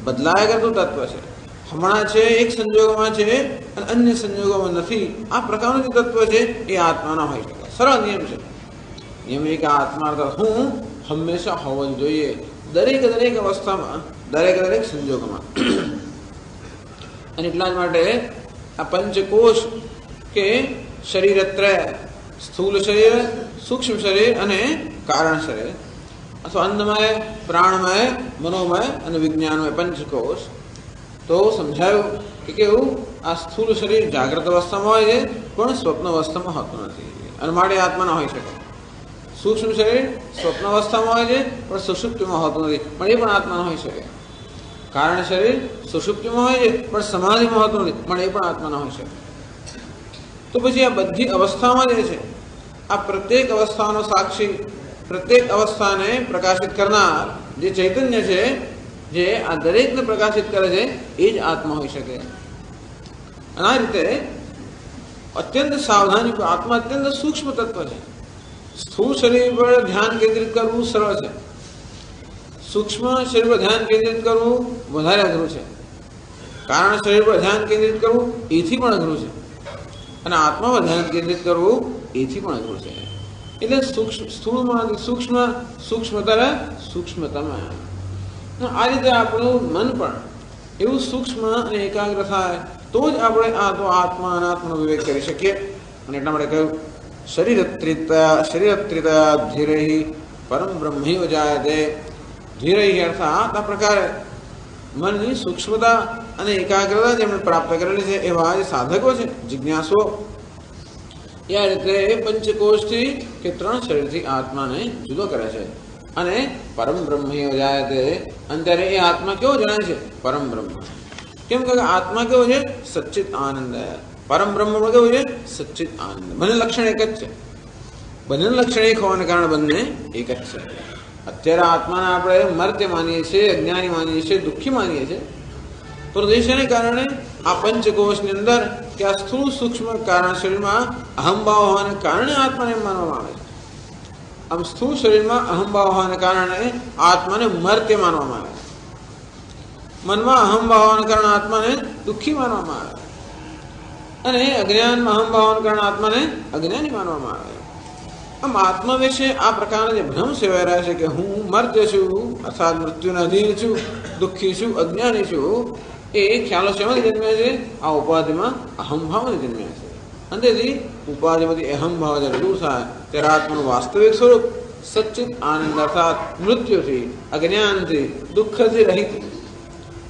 બદલાયા કરતું તત્વ છે. હમણાં છે એક સંજોગોમાં છે અને અન્ય સંજોગોમાં નથી, આ પ્રકારનું જે તત્વ છે એ આત્મા ન હોઈ શકે. સરળ નિયમ છે. નિયમ એ કે આત્મા હું હંમેશા હોવો જ જોઈએ, દરેક અવસ્થામાં, દરેક સંજોગોમાં. અને એટલા જ માટે આ પંચકોશ કે શરીરત્રય, સ્થૂલ શરીર, સૂક્ષ્મ શરીર અને કારણ શરીર, અથવા અન્નમય, પ્રાણમય, મનોમય અને વિજ્ઞાનમય પંચકોશ. તો સમજાયું કે કેવું આ સ્થૂલ શરીર જાગ્રત અવસ્થામાં હોય છે પણ સ્વપ્ન અવસ્થામાં હોતું નથી, અને માટે આત્મા ન હોઈ શકે. સૂક્ષ્મ શરીર સ્વપ્ન અવસ્થામાં હોય છે પણ સુષુપ્તિમાં હોતું નથી, પણ એ પણ આત્મા ન હોઈ શકે. કારણ શરીર સુષુપ્તિમાં હોય છે પણ સમાધિમાં હોતું નથી, પણ એ પણ આત્મા ન હોઈ શકે. તો પછી આ બધી અવસ્થામાં જે છે, આ પ્રત્યેક અવસ્થાનો સાક્ષી, પ્રત્યેક અવસ્થાને પ્રકાશિત કરનાર જે ચૈતન્ય છે, જે આ દરેકને પ્રકાશિત કરે છે, એ જ આત્મા હોઈ શકે. અને આ રીતે અત્યંત સાવધાની, આત્મા અત્યંત સૂક્ષ્મ તત્વ છે. સ્થૂળ શરીર પર ધ્યાન કેન્દ્રિત કરવું સરળ છે, સૂક્ષ્મ શરીર પર ધ્યાન કેન્દ્રિત કરવું વધારે અઘરું છે, કારણ શરીર પર ધ્યાન કેન્દ્રિત કરવું એથી પણ અઘરું છે, અને આત્મા પર ધ્યાન કેન્દ્રિત કરવું એથી પણ અઘરું છે. એટલે સ્થૂળમાંથી સૂક્ષ્મ, સૂક્ષ્મતર સૂક્ષ્મતમ. આ રીતે આપણું મન પણ એવું સૂક્ષ્મ અને એકાગ્ર થાય તો જ આપણે આ તો આત્મા અનાત્માનો વિવેક કરી શકીએ. અને એટલા માટે કહ્યું શરીરત્રિતયા ધીરૈઃ પરમ બ્રહ્મૈવ જાયતે. ધીરૈઃ અર્થાત આ પ્રકારે મનની સૂક્ષ્મતા અને એકાગ્રતા જેમણે પ્રાપ્ત કરેલી છે એવા જે સાધકો છે, જિજ્ઞાસો, એ આ રીતે પંચકોશથી કે ત્રણ શરીરથી આત્માને જુદો કરે છે. અને પરમ બ્રહ્મૈવ જાયતે. અંતરે એ આત્મા કેવો જણાય છે? પરમ બ્રહ્મ. કેમ કે આત્મા કેવો છે? સચ્ચિત આનંદ. પરમ બ્રહ્મમાં કેવું છે? સચ્ચિત આનંદ. બંને લક્ષણ એક જ છે, બંને લક્ષણ એક હોવાને કારણે બંને એક જ છે. અત્યારે આત્માને આપણે મર્ત્ય માનીએ છીએ, અજ્ઞાની માનીએ છીએ, દુઃખી માનીએ છીએ, પ્રદેશને કારણે આ પંચકોશની અંદર કે આ સ્થૂળ સૂક્ષ્મ કારણ શરીરમાં અહંભાવ હોવાને કારણે આત્માને એમ માનવામાં આવે છે. આમ સ્થૂળ શરીરમાં અહમભાવ હોવાને કારણે આત્માને મર્ત્ય માનવામાં આવે, મનમાં અહમભાવ હોવાને કારણે આત્માને દુઃખી માનવામાં આવે, અને અજ્ઞાનમાં અહમભાવ હોવાને કારણે આત્માને અજ્ઞાની માનવામાં આવે. આમ આત્મા વિશે આ પ્રકારના જે ભ્રમ સેવાઈ રહ્યા છે કે હું મર્ત્ય છું અર્થાત મૃત્યુના અધીન છું, દુઃખી છું, અજ્ઞાની છું, એ ખ્યાલો શેમાંથી જન્મ્યા છે? આ ઉપાધિમાં અહમભાવને જન્મ્યા છે. અંતેથી ઉપાધિમાંથી અહમભાવ જ્યારે દૂર થાય ત્યારે આત્માનું વાસ્તવિક સ્વરૂપ સચ્ચિત આનંદ અર્થાત મૃત્યુથી, અજ્ઞાનથી, દુઃખથી રહિત.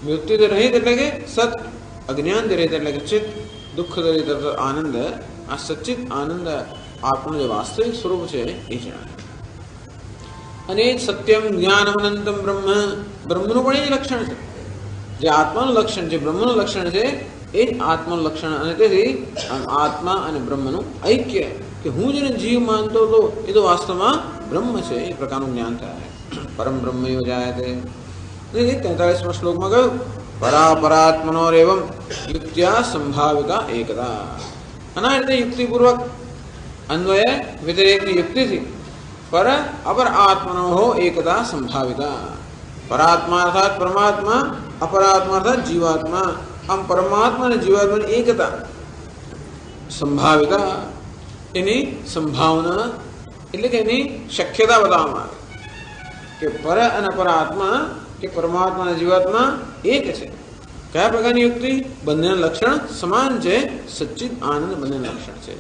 મૃત્યુથી રહિત એટલે કે સત, અજ્ઞાનથી રહિત એટલે કે ચિત્ત, દુઃખથી રહિત આનંદ. આ સચ્ચિત આનંદ આપણું જે વાસ્તવિક સ્વરૂપ છે એ જણાય. અને એ સત્યમ જ્ઞાનમ અનંતમ બ્રહ્મ, બ્રહ્મનું પણ એ જ લક્ષણ છે. જે આત્માનું લક્ષણ છે, બ્રહ્મનું લક્ષણ છે, એ જ આત્માનું લક્ષણ. અને તેથી આત્મા અને બ્રહ્મનું ઐક્ય, કે હું જેને જીવ માનતો હતો એ તો વાસ્તવમાં બ્રહ્મ છે, એ પ્રકારનું જ્ઞાન થાય. પરમ બ્રહ્મ યોજાય તે 43મા શ્લોકમાં કહ્યું પરાપરાત્મનોરેવમ યુક્ત્યા સંભાવિકા એકતા. આના રીતે યુક્તિપૂર્વક અન્વય વ્યતિરેકની યુક્તિથી પર અપર આત્મનો એકતા સંભાવિતા. પરાત્મા અર્થાત પરમાત્મા, અપરાત્મા અર્થાત જીવાત્મા. આમ પરમાત્મા અને જીવાત્માની એકતા સંભાવિતા, એની સંભાવના એટલે કે એની શક્યતા બતાવવામાં આવે કે પર અને પરાત્મા કે પરમાત્મા અને જીવાત્મા એક છે. કયા પ્રકારની યુક્તિ? બંનેના લક્ષણ સમાન છે, સચ્ચિત આનંદ બંનેના લક્ષણ છે.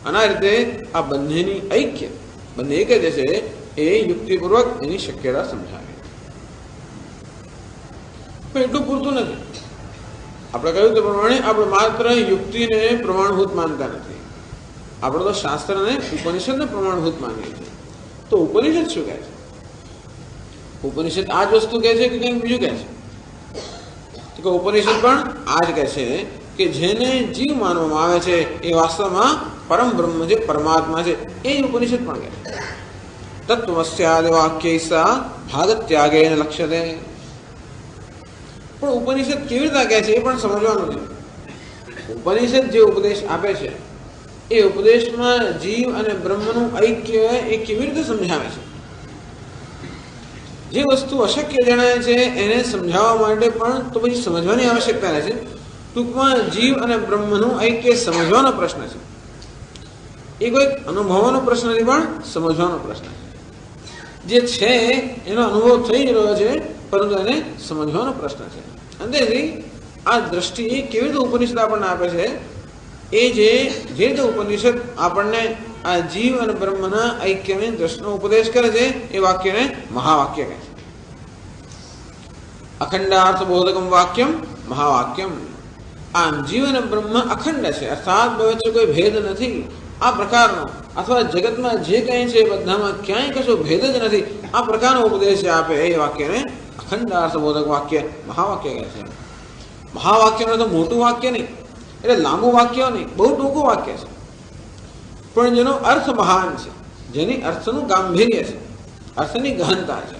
આના રીતે આ બંનેની ઐક્ય, બંને એક જ છે, એ યુક્તિપૂર્વક એની શક્યતા સમજાવે. પણ એટલું પૂરતું નથી. આપણે કહ્યું તે પ્રમાણે આપણે માત્ર યુક્તિને પ્રમાણભૂત માનતા નથી, આપણે તો શાસ્ત્રને ઉપનિષદને પ્રમાણભૂત માનીએ છીએ. તો ઉપનિષદ શું કહે છે? ઉપનિષદ આ જ વસ્તુ કહે છે કે કંઈક બીજું કહે છે? તો ઉપનિષદ પણ આ જ કહે છે કે જેને જીવ માનવામાં આવે છે એ વાસ્તવમાં પરમ બ્રહ્મ છે, પરમાત્મા છે, એ ઉપનિષદ પણ કહે છે. તત્વસ્યાદિ વાક્યૈસા ભાગત્યાગેન લક્ષ્યતે. પણ ઉપનિષદ કેવી રીતે કહે છે એ પણ સમજવાનું છે. ઉપનિષદ જે ઉપદેશ આપે છે એ ઉપદેશમાં જીવ અને બ્રહ્મનું ઐક્ય એ કેવી રીતે સમજાવે છે? જે વસ્તુ અશક્ય જણાય છે એને સમજાવવા માટે પણ તો પછી સમજવાની આવશ્યકતા રહે છે. ટૂંકમાં જીવ અને બ્રહ્મનું ઐક્ય સમજવાનો પ્રશ્ન છે. એ કોઈ અનુભવવાનો પ્રશ્ન નથી, પણ સમજવાનો પ્રશ્ન છે. જે છે એનો અનુભવ થઈ રહ્યો છે, પરંતુ એને સમજવાનો પ્રશ્ન છે. અંતેથી આ દ્રષ્ટિ કેવી રીતે ઉપનિષદ આપણને આપે છે? એ જે રીતે ઉપનિષદ આપણને આ જીવ અને બ્રહ્મના ઐક્યની દ્રષ્ટિનો ઉપદેશ કરે છે એ વાક્યને મહાવાક્ય કહે છે. અખંડાર્થ બોધકમ વાક્યમ મહાવાક્યમ. આમ જીવ અને બ્રહ્મ અખંડ છે, અર્થાત વચ્ચે કોઈ ભેદ નથી. આ પ્રકારનો અથવા જગતમાં જે કંઈ છે બધામાં ક્યાંય કશો ભેદ જ નથી, આ પ્રકારનો ઉપદેશ આપે એ વાક્યને અખંડાર્થ બોધક વાક્ય મહાવાક્ય કહે છે. મહાવાક્યનો તો મોટું વાક્ય નહીં, એટલે લાંબુ વાક્ય નહીં, બહુ ટૂંકું વાક્ય છે, પણ જેનો અર્થ મહાન છે, જેની અર્થનું ગાંભીર્ય છે, અર્થની ગહનતા છે,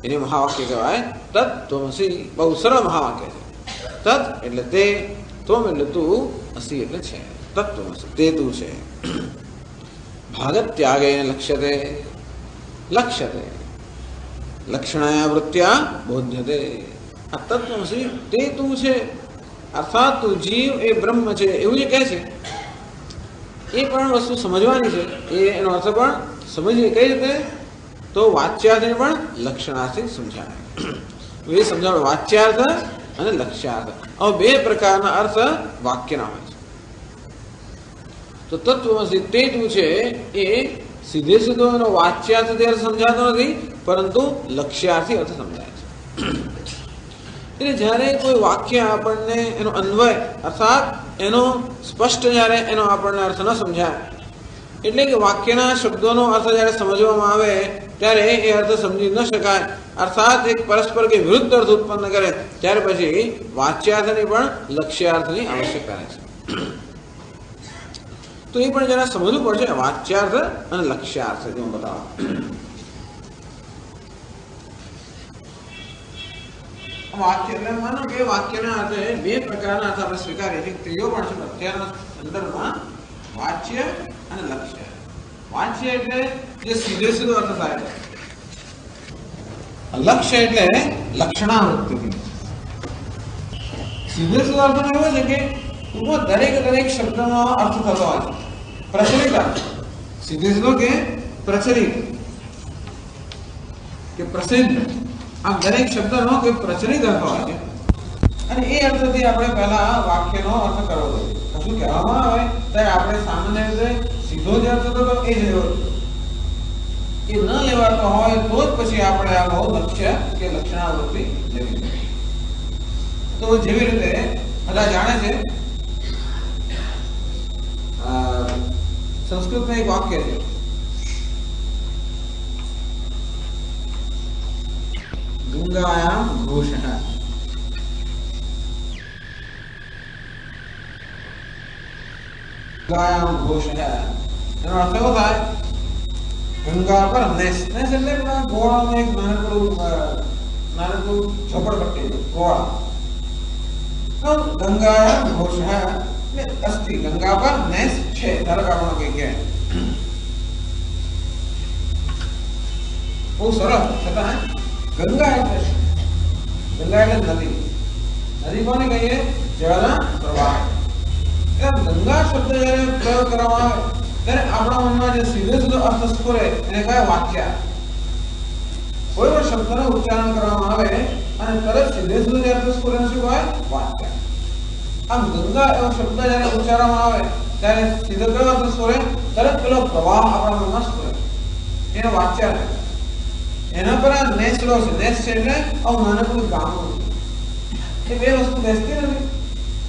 એને મહાવાક્ય કહેવાય. તત્ ત્વમસી બહુ સરળ મહાવાક્ય છે. તત્ એટલે તે, ત્વમ એટલે તું, અસી એટલે છે. તત્વમસી તે તું છે. ભાગત્યાગે લક્ષ્યતે, લક્ષ્યતે લક્ષણાયા વૃત્ત્યા બોધ્યતે. આ તત્વમસી તે તું છે, અર્થાત તું જીવ એ બ્રહ્મ છે એવું જે કહે છે એ પણ વસ્તુ સમજવાની છે. એનો અર્થ પણ સમજીએ કઈ રીતે? તો વાચ્યાર્થને પણ લક્ષણાર્થથી સમજાવે. એ સમજાવે વાચ્યાર્થ અને લક્ષ્યાર્થ. હવે બે પ્રકારના અર્થ વાક્યના હોય છે. તો તત્વમસી તે તું છે એ સીધે સીધો એનો વાચ્યાર્થથી અર્થ સમજાતો નથી, પરંતુ લક્ષ્યાર્થી અર્થ સમજાય છે. એટલે જ્યારે કોઈ વાક્ય આપણને એનો અન્વય અર્થાત એનો સ્પષ્ટ જ્યારે એનો આપણને અર્થ ન સમજાય, એટલે કે વાક્યના શબ્દોનો અર્થ જ્યારે સમજવામાં આવે ત્યારે એ અર્થ સમજી ન શકાય, અર્થાત એક પરસ્પર કે વિરુદ્ધ અર્થ ઉત્પન્ન કરે, ત્યાર પછી વાચ્યાર્થની પણ લક્ષ્યાર્થની આવશ્યકતા રહે છે. તો એ પણ જરા સમજવું પડશે, વાચ્યાર્થ અને લક્ષ્યાર્થ જેવું બતાવો. વાક્ય એટલે માનો કે વાક્યના અર્થે બે પ્રકારના અર્થ આપણે સ્વીકારીએ છીએ. ત્રીજો પણ છે અત્યારના સંદર્ભમાં વાચ્ય અને લક્ષ્ય. વાચ્ય એટલે જે સીધે સીધો અર્થ થાય છે. લક્ષ્ય એટલે લક્ષણાવૃત્તિ. સીધે સીધો અર્થ એવો છે કે ટૂંકમાં દરેક શબ્દનો અર્થ થતો હોય છે પ્રચલિત અર્થ. સીધે સીધો કે પ્રચલિત કે પ્રસિદ્ધ, આ દરેક શબ્દનો કોઈ પ્રચલિત અર્થ હોય છે અને એ અર્થથી આપણે પહેલા વાક્યનો અર્થ કરવો જોઈએ. કશું કહેવામાં આવે ત્યારે આપણે સામાન્ય રીતે સીધો જ અર્થ તો એ જ લેવો, એ ન લેવાતો હોય તો જ પછી આપણે આ બહુ લક્ષ્ય કે લક્ષણાવૃત્તિ લેવી જોઈએ. તો જેવી રીતે બધા જાણે છે, સંસ્કૃતમાં એક વાક્ય છે, ગંગાયામ ઘોષ. ગંગાયામ ઘોષ એનો અર્થ એવો થાય ગંગા પર નેસ. નેસ એટલે ગોળાનું એક નાનકડું ઝોપડપટ્ટી ગોળા. ગંગાયામ ઘોષ અસ્તિ, ગંગા પર નેસ છે. ધારો કે આપણે કઈ કહે બહુ સરસ છતાં ગંગા એટલે ગંગા એટલે નદી. નદી કોને કહીએ? જળના પ્રવાહ. ગંગા શબ્દ જયારે પ્રયોગ કરવામાં આવે ત્યારે આપણા મનમાં જે સીધે સીધો અર્થ સ્ફુરે એને કહે વાક્ય. કોઈ પણ શબ્દનું ઉચ્ચારણ કરવામાં આવે અને તરત સીધે સીધો જે અર્થ સ્ફુરે શું કહે? વાક્ય. આમ ગંગા એવો શબ્દ જયારે ઉચ્ચારવામાં આવે ત્યારે સીધો કયો અર્થ સ્ફુરે? તરત પેલો પ્રવાહ આપણા મનમાં સ્ફુરે, એને વાક્ય છે. એના પર આ નેસ લો છે. નેસ છે એટલે આવું નાનકડું ગામડું. એ બે વસ્તુ બેસતી નથી.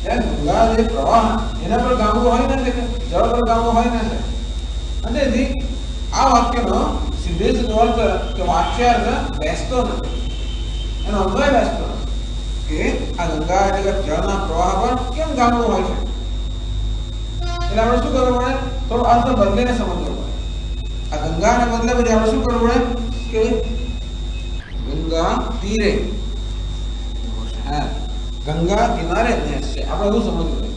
ગંગા જે પ્રવાહ એના પર ગામડું હોય ને કે જળ પર ગામડું હોય ને. અને આ વાક્યનો સીધે સીધો અર્થ કે વાક્યાર્થ બેસતો નથી, એનો અન્વય બેસતો નથી કે આ ગંગા એટલે જળના પ્રવાહ પર કેમ ગામડું હોય છે. એટલે આપણે શું કરવું પડે? થોડો અર્થ બદલીને સમજવો પડે. આ ગંગાને બદલે પછી આપણે શું કરવું પડે કે ગંગા તીરે, ગંગા કિનારે નેસ છે. આપણે એવું સમજવું જોઈએ.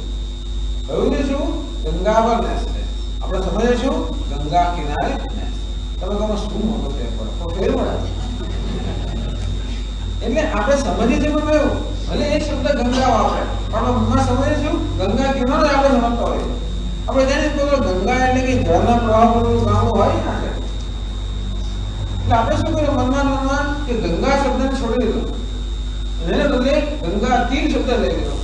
કહ્યું છે શું? ગંગા પર નેસ છે. આપણે સમજીએ શું? ગંગા કિનારે નેસ. તમે કહો શું મોટો ફેર પડે? તો ફેર પડે. એટલે આપણે સમજીએ છીએ પણ કયું ભલે એ શબ્દ ગંગા વાપરે પણ મનમાં સમજીએ શું? ગંગા કિનારે આપણે સમજતા હોઈએ. આપણે જાણીએ તો ગંગા એટલે કે જળના પ્રવાહ પર ગામડું હોય ના છે. એટલે આપણે શું કર્યું મનમાં કે ગંગા શબ્દને છોડી દીધો, એને બદલે ગંગા તીર શબ્દ લઈ લીધો.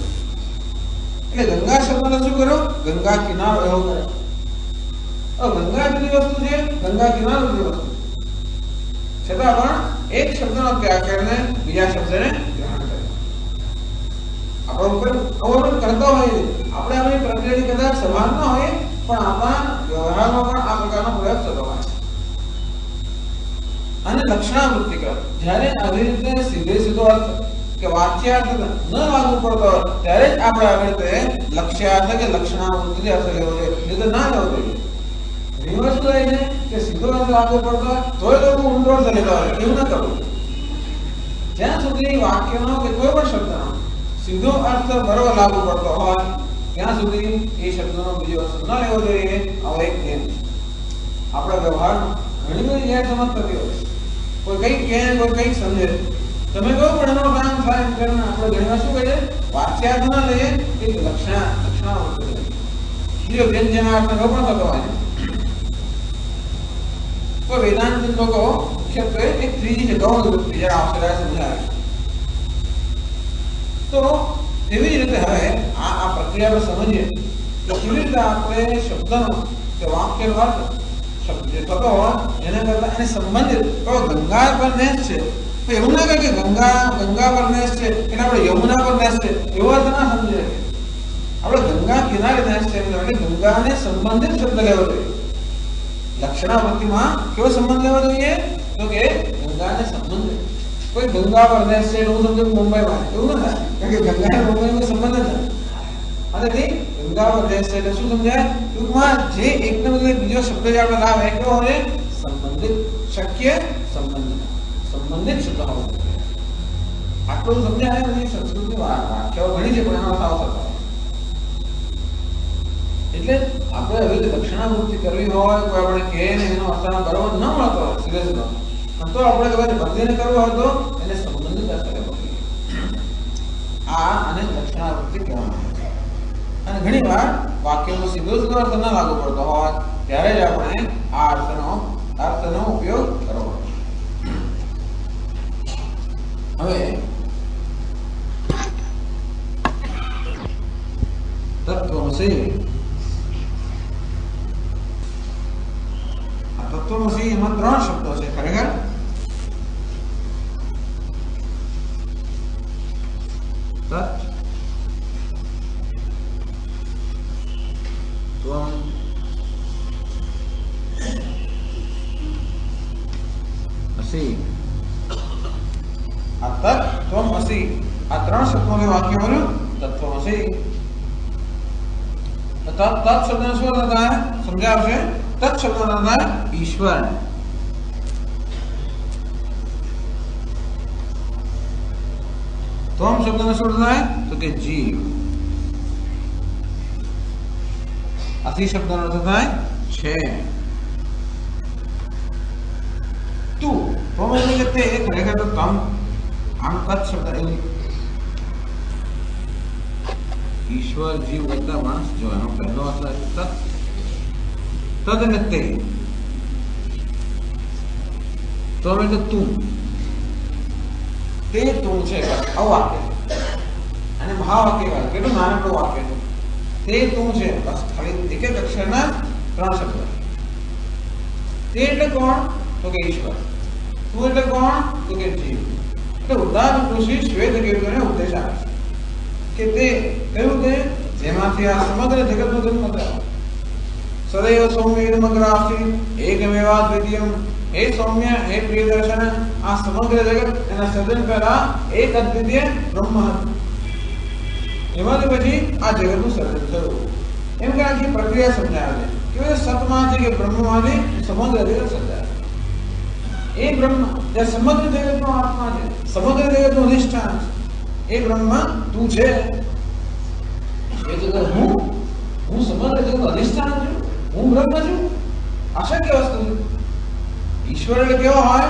એટલે ગંગા શબ્દને શું કર્યો? ગંગા કિનારો એવો કર્યો. ગંગા જુદી વસ્તુ છે, ગંગા કિનારો જુદી વસ્તુ. છતાં પણ એક શબ્દનો ત્યાગ કરીને બીજા શબ્દને ગ્રહણ કર્યો. આપણે અવરોધ કરતા હોઈએ. આપણે આપણી પ્રક્રિયાની કદાચ સમાન ન હોય પણ આપણા વ્યવહારમાં પણ આ પ્રકારનો પ્રયોગ થતો હોય. અને લક્ષણાવૃત્તિ કરો. જ્યારે આવી રીતે સીધે સીધો અર્થ કે વાક્યાર્થ ન લાગુ પડતો ત્યારે જ આપણે આવી રીતે લક્ષ્યાર્થ કે લક્ષણાવૃત્તિ અર્થ લેવો જોઈએ, નહીં તો ના લેવો જોઈએ. ઘણી વસ્તુ થાય છે કે સીધો અર્થ લાગુ પડતો તોય લોકો ઊંડો અર્થ લેતા હોય. એવું ન કરવું. જ્યાં સુધી વાક્યનો કે કોઈ પણ શબ્દનો સીધો અર્થ બરોબર લાગુ પડતો હોય ત્યાં સુધી એ શબ્દનો બીજો અર્થ ન લેવો જોઈએ. આવો એક નિયમ છે આપણા વ્યવહારમાં. ઘણી બધી ગેરસમજ થતી હોય. કોઈ કઈક કહે, કોઈ કઈક સમજે. તમે કહો પણ એનો કામ થાય એમ કરીને આપણે ઘણી વાર શું કહીએ? વાક્યાર્થ ના લઈએ, એક લક્ષણાવૃત્તિ લઈએ. બીજો જેમ અર્થ એવો પણ થતો હોય. કોઈ વેદાંત લોકો મુખ્યત્વે એક ત્રીજી છે ગૌણ વૃત્તિ, જરા આવશે સમજાવે. તો એવી જ રીતે હવે આ પ્રક્રિયા આપણે સમજીએ તો કેવી રીતે આપણે શબ્દનો કે વાક્યનો અર્થ શબ્દ જે થતો હોય એને કરતા એને સંબંધિત. તો ગંગા પર નેસ છે, તો એવું ના કહે કે ગંગા પર નેસ છે એટલે આપણે યમુના પર નેસ છે એવો અર્થ ના સમજી શકીએ. આપણે ગંગા કિનારે નેસ છે એટલે ગંગાને સંબંધિત શબ્દ લેવો જોઈએ. લક્ષણાવૃત્તિમાં કેવો સંબંધ લેવો જોઈએ? તો કે ગંગાને સંબંધિત. કોઈ ગંગા પર નેસ છે એવું સમજો મુંબઈમાં, એવું ના થાય. કારણ કે ગંગા મુંબઈનો સંબંધ નથી. અને ગંગા પર નેસ છે એટલે શું સમજાય? ટૂંકમાં જે એકને બદલે બીજો શબ્દ જે આપણે લાવે કેવો હોય? સંબંધિત. શક્ય સંબંધિત શબ્દ હોવો જોઈએ. આટલું સમજાય. બધી સંસ્કૃતની વાક્યો ઘણી છે પણ એનો અર્થ આવતો એટલે આપણે હવે દક્ષિણાવૃત્તિ કરવી હોય કોઈ આપણે કહે ને એનો અર્થ બરોબર ન મળતો હોય સીધે સીધો તો આપણે કદાચ બંધીને કરવું હોય તો એને સંબંધિત અર્થ કરવો જોઈએ. આ અને દક્ષિણાવૃત્તિ કહેવામાં આવે છે. અને ઘણી વાર વાક્યનો સીધો સીધો અર્થ ન લાગુ પડતો હોય ત્યારે જ આપણે આ અર્થનો ઉપયોગ કરવો. હવે તત્વમસી તત્વમસી એમાં 3 શબ્દો છે ખરેખર. તત્વમસી આ તત્વમસી આ 3 શબ્દોનું વાક્ય બન્યું તત્વમસી. तत् शब्द શું થતા है समझावશે. तत् शब्द થતા है ईश्वर. त्वम शब्द में શું થતા है तो के जीव. असी शब्द નો થતા है છે. तू त्वम એટલે કે તે એક ખરેખર તો તમ આમ તत् શબ્દ ईश्वर जीव करता मानस जो है पहलो असर तद में ते तो में तो तुम ते तुम छे अवाक्य અને મહાવાક્ય વાત કેટલું નાનકડું વાક્ય છે. તે તું છે બસ ખાલી એક એક અક્ષરના 3 શબ્દ. તે એટલે કોણ તો કે ઈશ્વર. તું એટલે કોણ તો કે જીવ. એટલે ઉદાહરણ ઋષિ શ્વેત કેતુને ઉપદેશ આપે છે કે તે કયું તે જેમાંથી આ સમગ્ર જગતનો જન્મ થયો. સદૈવ સૌમ્યમગ્રાસી એકમેવાદ્વિતીયમ. હે સૌમ્ય હે પ્રિયદર્શન આ સમગ્ર જગત એના સર્જન પહેલા એક અદ્વિતીય બ્રહ્મ હતું. એમાંથી પછી આ જગતનું સર્જન થયું. એમ કે આખી પ્રક્રિયા સમજાવે છે કે સતમાંથી કે બ્રહ્મમાંથી સમગ્ર જગત સર્જાય. એ બ્રહ્મ જે સમગ્ર જગતનો આત્મા છે, સમગ્ર જગતનું અધિષ્ઠાન છે. એ બ્રહ્મ તું છે. એ તો હું સમગ્ર જગતનું અધિષ્ઠાન છું, હું બ્રહ્મ છું. અશક્ય વસ્તુ છે. ઈશ્વર એટલે કેવો હોય?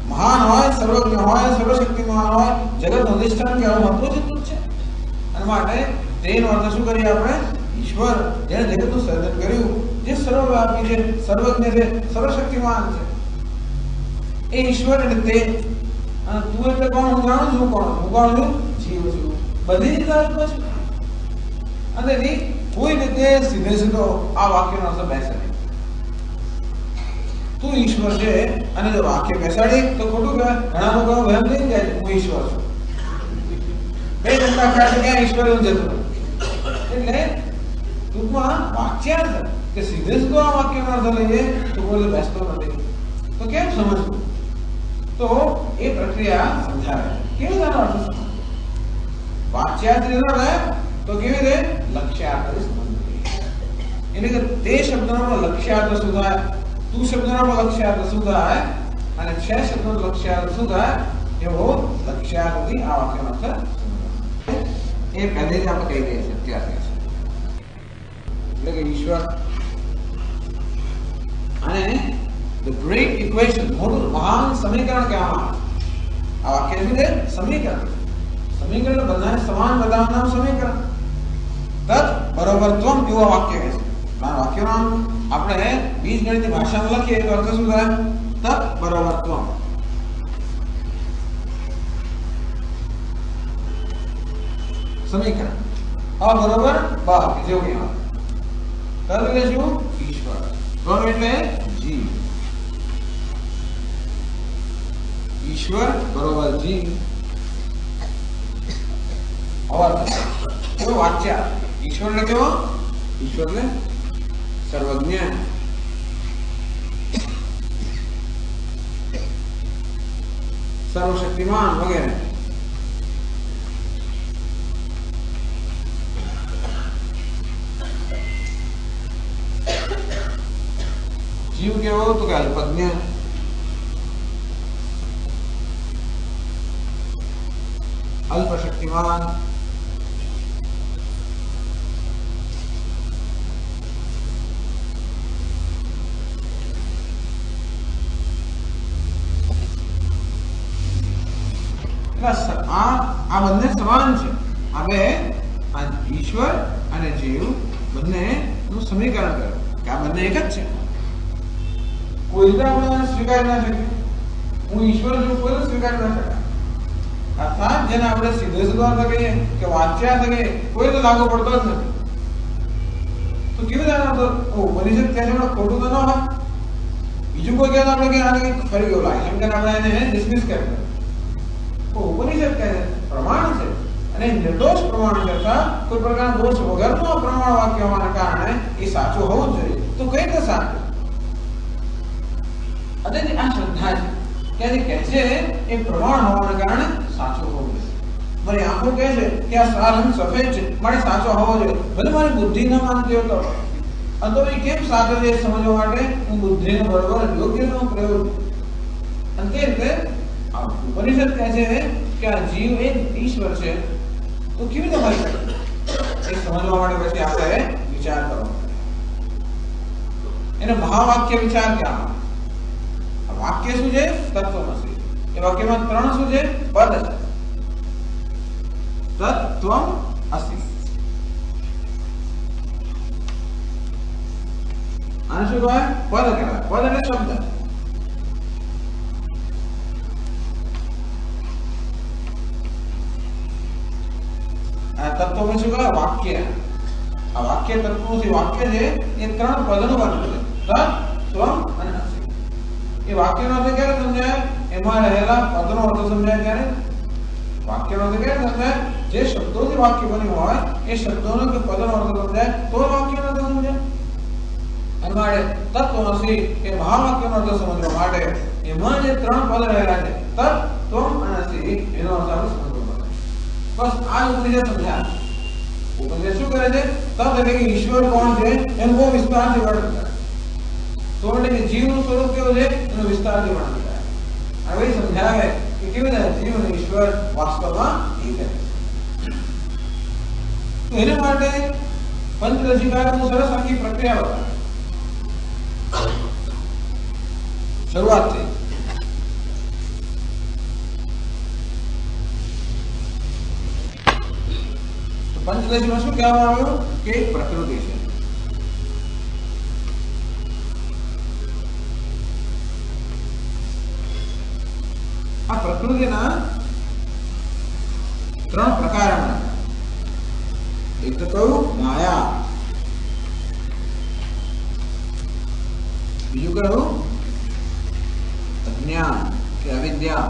મહાન હોય, સર્વજ્ઞ હોય, સર્વશક્તિમાન હોય, જગતનું અધિષ્ઠાન કે આવું મહત્વ છે છે. અને માટે તેનો અર્થ શું કરીએ આપણે? ઈશ્વર જેણે જગતનું સર્જન કર્યું, જે સર્વવ્યાપી છે, સર્વજ્ઞ છે, સર્વશક્તિમાન છે, એ ઈશ્વર એટલે તે. અને તું એટલે કોણ? હું જાણું છું કોણ? હું કોણ છું? જીવ છું. બધી રીતે આત્મા છું. અને કોઈ રીતે સીધે સીધો આ વાક્યનો અર્થ બેસે નહીં. તું ઈશ્વર છે અને જો વાક્ય બેસાડી તો ખોટું કહેવાય. ઘણા લોકો વહેમ થઈ જાય છે હું ઈશ્વર છું. બે જનતા ખાતે ક્યાં ઈશ્વર એવું જતું. એટલે ટૂંકમાં વાક્યાર્થ કે સીધે સીધો આ વાક્યનો અર્થ લઈએ તો કોઈ બેસતો નથી. તો કેમ સમજવું? તો એ પ્રક્રિયા સમજાવે કેવી રીતે અર્થ સમજ. વાક્યાર્થ ન રહે તો કેવી રીતે લક્ષ્યાર્થ સંબંધ. એટલે કે તે શબ્દનો લક્ષ્યાર્થ શું થાય, તું શબ્દનો લક્ષ્યાર્થ શું થાય અને છે શબ્દનો લક્ષ્યાર્થ શું થાય, એવો લક્ષ્યાર્થથી આ વાક્યનો અર્થ એ પહેલે જ આપણે કહી દઈએ છીએ અત્યારથી. એટલે કે ઈશ્વર અને the great equation, મોટું મહાન સમીકરણ કહેવામાં આવે. આ વાક્ય એટલે સમીકરણ. સમીકરણ બધાને સમાન બધાનું સમીકરણ. તત બરોબર ત્વમ એવું વાક્ય કહે છે. આ વાક્યનું નામ આપણે બીજગણિતની ભાષામાં લખીએ તો અર્થ શું થાય? તત બરોબર ત્વમ. સમીકરણ અ બરોબર બ જેવું કહેવાય. તત એટલે શું? ઈશ્વર. ત્વમ એટલે જીવ. ईश्वर बरोबर जीव. और केवो वाच्य ईश्वर ने केवो ईश्वर ने सर्वज्ञ, सर्वशक्तिमान वगैरह. जीव केवो तो क्या अल्पज्ञ, अल्प शक्तिमान, આ બંને સમાન છે. હવે આ ઈશ્વર અને જીવ બંનેનું સમીકરણ કર્યું કે આ બંને એક જ છે. કોઈ રીતે આપણે સ્વીકારી ના શકીએ. હું ઈશ્વર છું, કોઈ સ્વીકારી ના શકાય. અર્થાત જેને આપણે સીધે સીધો અર્થ કહીએ કે વાચ્યાર્થ કહીએ, કોઈ તો લાગુ પડતો જ નથી. તો કેવી રીતે ઉપનિષદ કહે છે ખોટું તો ન હોય. બીજું કોઈ કહે તો આપણે કે આને કંઈક ફરી ગયું લાગે, એમ કરીને આપણે એને ડિસમિસ કરી દઈએ. તો ઉપનિષદ કહે છે પ્રમાણ છે અને નિર્દોષ પ્રમાણ કરતા કોઈ પ્રકારના દોષ વગરનો પ્રમાણ વાક્ય હોવાના કારણે એ સાચું હોવું જ જોઈએ. તો કઈ રીતે સાચું? અને આ શ્રદ્ધા છે કે કહે છે એ પ્રમાણ હોવાના કારણે સાચું હોવું જોઈએ. મારી આંખો કહે છે કે આ સાર રંગ સફેદ છે, મારે સાચો હોવો જોઈએ. ભલે મારી બુદ્ધિ ન માનતી હોય તો તો એ કેમ સાચો છે સમજવા માટે હું બુદ્ધિનો બરોબર યોગ્યનો પ્રયોગ. અને તે રીતે ઉપનિષદ કહે છે કે આ જીવ એક ઈશ્વર છે. તો કેવી રીતે હોય એ સમજવા માટે પછી આપણે વિચાર કરવો. એને મહાવાક્ય વિચાર કહેવામાં. વાક્ય શું છે? તત્વમસી. એ વાક્યમાં ત્રણ શું છે? પદ છે. તત્વમસી. આને શું કહેવાય? પદ કહેવાય. પદ એટલે શબ્દ. આ તત્વમાં શું કહેવાય? વાક્ય. આ વાક્ય તત્વમસી વાક્ય છે એ ત્રણ પદનું બનેલું છે. તત્વ અને અસી. એ વાક્યનો અર્થ ક્યારે સમજાય? એમાં રહેલા પદનો અર્થ સમજાય ત્યારે. વાક્યનો અર્થ ક્યારે સમજાય? જે શબ્દોથી વાક્ય બન્યું હોય એ શબ્દોનો કે પદનો અર્થ સમજાય તો વાક્યનો અર્થ સમજાય. અને માટે તત્વમસી એ મહાવાક્યનો અર્થ સમજવા માટે એમાં જે ત્રણ પદ રહેલા છે તત્, ત્વમ અને અસી એનો અર્થ આપણે સમજવો પડે. બસ આ ઉપનિષદ સમજાય. ઉપનિષદ શું કરે છે? તત્ એટલે કે ઈશ્વર કોણ છે એનું બહુ વિસ્તારથી વર્ણન કરે. તો એટલે કે જીવનું સ્વરૂપ કેવું છે એનું વિસ્તારથી વર્ણન કરે. હવે સમજાવે કે કેવી રીતે જીવ અને ઈશ્વર વાસ્તવમાં એક છે. તો એના માટે પંચદશિકારનું સરસ આખી પ્રક્રિયા બતાવે. શરૂઆત થઈ. તો પંચદશીમાં શું કહેવામાં આવ્યું કે પ્રકૃતિ છે. આ પ્રકૃતિના ત્રણ પ્રકાર. એક તો કયું? માયા. બીજું કયું? અજ્ઞાન કે અવિદ્યા.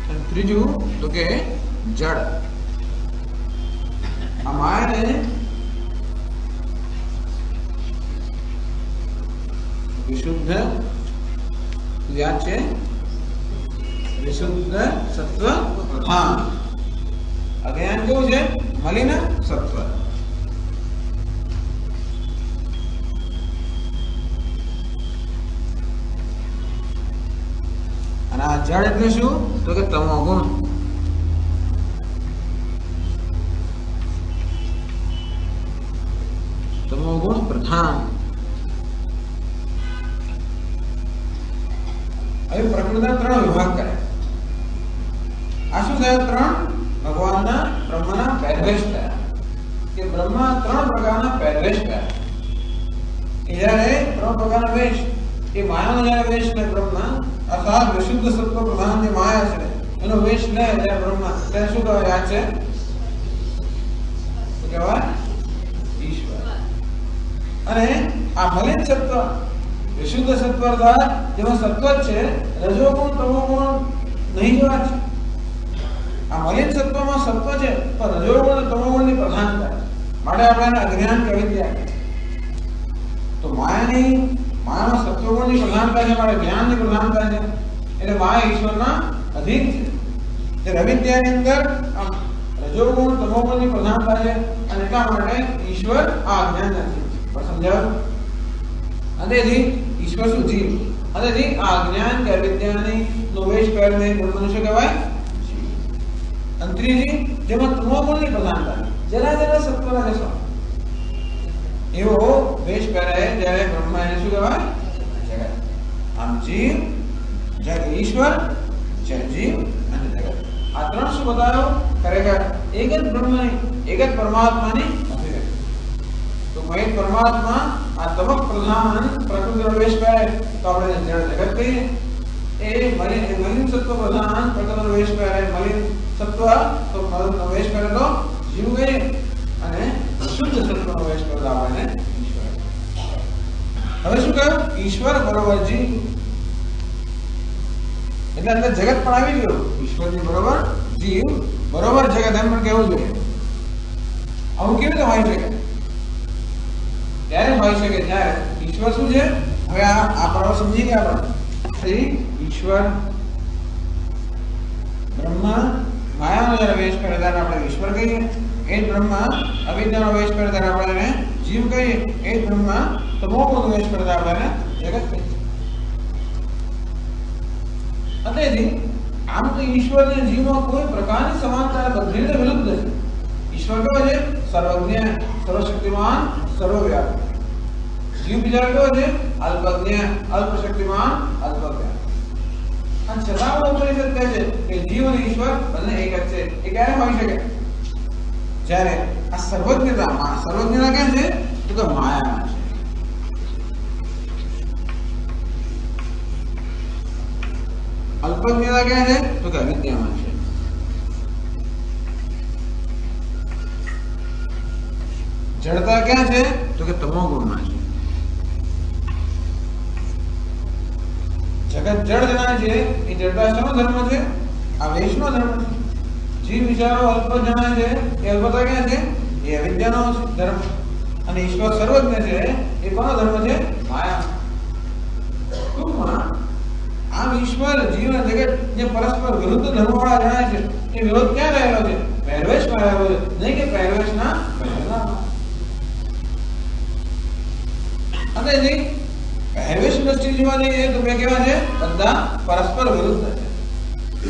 અને ત્રીજું તો કે જડ. આ માયાને વિશુદ્ધ યાદ છે? વિશુદ્ધ સત્વ. હા. અજ્ઞાન કેવું છે? મલિન સત્વ. અને આ જડ એટલે શું? તો કે તમો ગુણ. તમો ગુણ પ્રધાન. હવે પ્રકૃતિના ત્રણ વિભાગ કરે. આ શું થયા? ત્રણ ભગવાનના બ્રહ્મના પહેરવેશ થયા. કે બ્રહ્મા ત્રણ પ્રકારના પહેરવેશ થયા. એ જ્યારે ત્રણ પ્રકારના વેશ, એ માયાનો જ્યારે વેશ લે બ્રહ્મા, અર્થાત વિશુદ્ધ સત્વ પ્રધાન જે માયા છે એનો વેશ લે જ્યારે બ્રહ્મા, તેને શું કહેવાય? યાદ છે? શું કહેવાય? ઈશ્વર. અને આ મલિન સત્વ વિશુદ્ધ સત્વ અર્થાત જેમાં સત્વ છે, રજોગુણ તમોગુણ નહીં જોવા છે. આ મલિન સત્વમાં સત્વ છે પણ રજોગુણ અને તમોગુણની પ્રધાનતા માટે આપણે અજ્ઞાન કે અવિદ્યા કહે. તો માયામાં સત્વગુણની પ્રધાનતા છે, માટે જ્ઞાનની પ્રધાનતા છે. એટલે માયા ઈશ્વરના અધીન છે. તે અવિદ્યાની અંદર રજોગુણ તમોગુણની પ્રધાનતા છે અને એટલા માટે ઈશ્વર આ અજ્ઞાનના અધીન છે. પણ સમજાયું? અને ઈશ્વર શું? જીવ. અને આ અજ્ઞાન કે અવિદ્યાની નો વેશ પહેરને મનુષ્ય કહેવાય. અને ત્રીજી જેમાં તમોગુણની પ્રધાનતા, જરા જરા સત્વના દેશો એવો વેશ પહેરાય જ્યારે બ્રહ્મા એને શું કહેવાય? જગત. આમ જીવ જય ઈશ્વર, જય જીવ અને જગત. આ ત્રણ શું બતાવ્યો? ખરેખર એક જ બ્રહ્મની, એક જ પરમાત્માની અભિવ્યક્તિ. તો એક પરમાત્મા આ તમક પ્રધાન પ્રકૃતિનો વેશ પહેરે તો આપણે જળ જગત કહીએ. એ મલિન સત્વ પ્રધાન પ્રકૃતિનો વેશ પહેરે, મલિન સત્વ તો પ્રકૃતિનો વેશ પહેરે તો જીવ કહીએ, અને શુદ્ધ સત્વનો વેશ પહેરે તો આપણે ઈશ્વર. હવે શું કહ્યું? ઈશ્વર બરોબર જીવ. એટલે અંદર જગત પણ આવી ગયું. ઈશ્વરની બરોબર જીવ બરોબર જગત, એમ પણ કહેવું જોઈએ. આવું કેવી રીતે હોય શકે? ત્યારે હોય શકે જ્યારે ઈશ્વર શું છે? હવે આ પરવા સમજી ગયા આપણે. ઈશ્વર બ્રહ્મા માયાનો જ્યારે વેશ કરે ત્યારે આપણે ઈશ્વર કહીએ. એ જ બ્રહ્મા અવિદ્યાનો વેશ કરે ત્યારે આપણે એને જીવ કહીએ. એ જ બ્રહ્મા તમોગુણનો વેશ કરે ત્યારે આપણે જગત કહીએ. તેથી આમ તો ઈશ્વર અને જીવમાં કોઈ પ્રકારની સમાનતા બધી રીતે વિરુદ્ધ નથી. ઈશ્વર કેવો છે? સર્વજ્ઞ, સર્વશક્તિમાન, સર્વવ્યાપી. જીવ બિચારો કેવો છે? અલ્પજ્ઞ, અલ્પશક્તિમાન, અલ્પજ્ઞ. આ છતાં ઉપનિષદ કહે છે કે જીવ અને ઈશ્વર બંને એક જ છે. એ ક્યારે હોઈ શકે? જ્યારે આ સર્વજ્ઞતા ક્યાં છે? તો માયામાં છે. અલ્પજ્ઞતા ક્યાં છે? તો કે અવિદ્યામાં છે. જડતા ક્યાં છે? તો કે તમોગુણમાં છે. જગત જડ જણાય છે. એ જડતા શેનો ધર્મ છે? આ વેશનો ધર્મ છે. જીવ વિચારો અલ્પ જણાય છે. એ અલ્પતા ક્યાં છે? એ અવિદ્યાનો ધર્મ. અને ઈશ્વર સર્વજ્ઞ છે. એ કોનો ધર્મ છે? માયા. ટૂંકમાં આમ ઈશ્વર, જીવ અને જગત જે પરસ્પર વિરુદ્ધ ધર્મવાળા જણાય છે, એ વિરોધ ક્યાં રહેલો છે? પહેરવેશમાં રહેલો છે, નહીં કે પહેરવેશના પહેરનારમાં. અને પહેરવેશ દ્રષ્ટિ જોવા જઈએ તો બે કેવા છે? બધા પરસ્પર વિરુદ્ધ છે.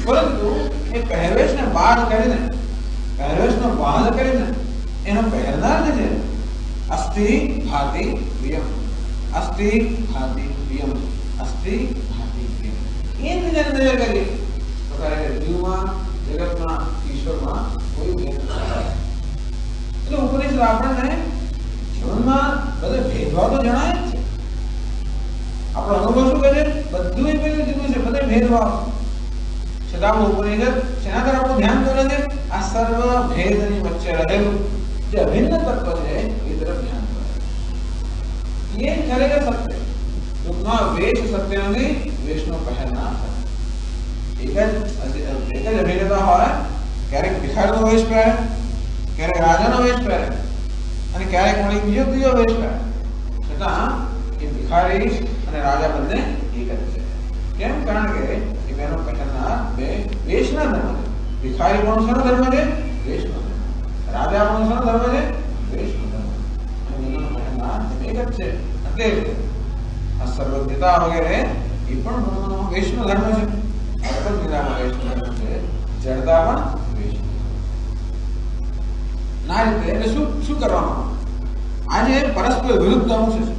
પરંતુ એ પહેરવેશનો બાદ કરીને એનો પહેરનાર જે છે, અસ્થિ ભાતિ વિયમ, અસ્થિ ભાતિ વિયમ, અસ્થિ ભાતિ વિયમ. એ બીજાને નજર કરીએ તો ખરેખર જીવમાં, જગતમાં, ઈશ્વરમાં કોઈ ભેદ નથી. એટલે ઉપનિષદ આપણને જીવનમાં બધે ભેદભાવ તો જણાય જ છે. આપણો અનુભવ શું કહે છે? બધું એક પેલું જુદું છે, બધે ભેદભાવ. છતાં ઉપનિષદ શેના તરફ આપણું ધ્યાન દોરે છે? આ સર્વ ભેદની વચ્ચે રહેલું જે અભિન્ન તત્વ છે એ તરફ ધ્યાન દોરે. એ ખરેખર સત્ય. ટૂંકમાં વેશ સત્ય નથી, વેશનો પહેરનાર સત્ય. એક જ અભિન્નતા હોય. ક્યારેક ભિખારીનો વેશ પહેરે, ક્યારેક રાજાનો વેશ પહેરે, અને ક્યારેક વળી બીજો વેશ પહેરે. છતાં એ ભિખારી અને રાજા બંને એક જ છે. કેમ? કારણ કે એ બેનો પહેરનાર બે વેશના ધર્મ છે. ભિખારી પણ શાનો ધર્મ છે? વેશનો ધર્મ. રાજા પણ શાનો ધર્મ છે? વેશનો ધર્મ. અને બેનો પહેરનાર એક જ છે. એટલે આ સર્વજ્ઞતા વગેરે એ પણ વેશનો ધર્મ છે. અલ્પજ્ઞતામાં વેશનો ધર્મ છે. જડતા પણ વેશનો. ના રીતે એટલે શું કરવાનું? આજે પરસ્પર વિરુદ્ધ અંશ છે.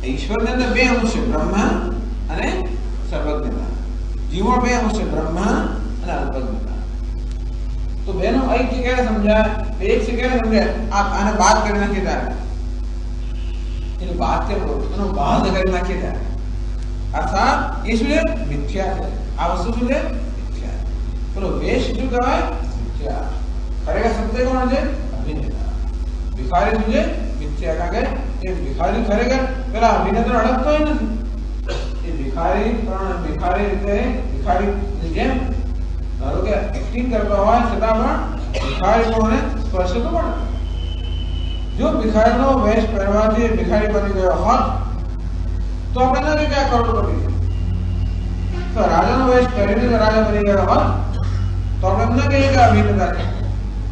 ઈશ્વરની અંદર બે અંશ છે, બ્રહ્મ અને સર્વજ્ઞતા. જીવમાં બે અંશ છે, બ્રહ્મ અને અલ્પજ્ઞતા. તો બેનો ઐક્ય ક્યારે સમજાય? એક છે ક્યારે સમજાય? આને બાદ કરી નાખીએ ત્યારે, એનું બાદ કેમ કરું? એનો બાદ કરી નાખીએ ત્યારે. અર્થાત એ શું છે? મિથ્યા છે. આ વસ્તુ શું છે? મિથ્યા. પેલો વેશ શું કહેવાય? મિથ્યા. ખરેખર સત્ય કોણ છે? અભિનેતા. ભિખારી શું છે? મિથ્યા. કારણ કે એ ભિખારી ખરેખર પેલા અભિનેતા અડકતો નથી. એ ભિખારી પણ ભિખારી રીતે ભિખારી જેમ ધારો કે એક્ટિંગ કરતા હોય છતાં પણ ભિખારી કોને સ્પર્શ તો પડે. જો ભિખારીનો વેશ પહેરવાથી ભિખારી બની ગયો હોત તો આપણે ન કે આ કરોડપતિ છે. તો રાજાનો વેશ પહેરીને રાજા બની ગયો હોત તો આપણે ન કહીએ કે અભિનેતા છે.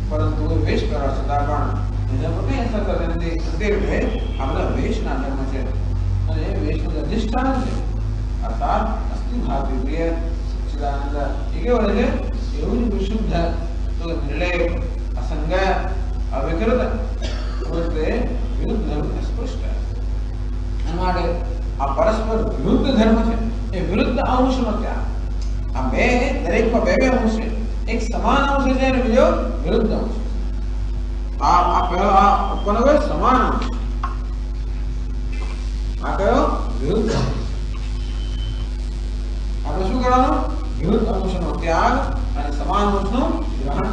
પરંતુ વેશ પહેરવા છતાં પણ એને પોતે અસર કરે નથી. તે આ બધા વેશના ધર્મ છે અને એ વેશનું અધિષ્ઠાન છે. અર્થાત અસ્થિ ભાતિ પ્રિય સચ્ચિદાનંદ એ કેવું છે? એવું જ વિશુદ્ધ, તો નિર્લેપ, અસંગ, અવિકૃત, એટલે વિરુદ્ધ ધર્મ સ્પષ્ટ. એના માટે આ પરસ્પર વિરુદ્ધ ધર્મ છે. એ વિરુદ્ધ અંશનો ત્યાગ. આ બે દરેકમાં બે બે અંશ છે. એક સમાન અંશ છે અને બીજો વિરુદ્ધ અંશ. આ કયો આ ઉપરનો કયો સમાન અંશ, આ કયો વિરુદ્ધ અંશ. આપણે શું કરવાનું? વિરુદ્ધ અંશનો ત્યાગ અને સમાન અંશનું ગ્રહણ.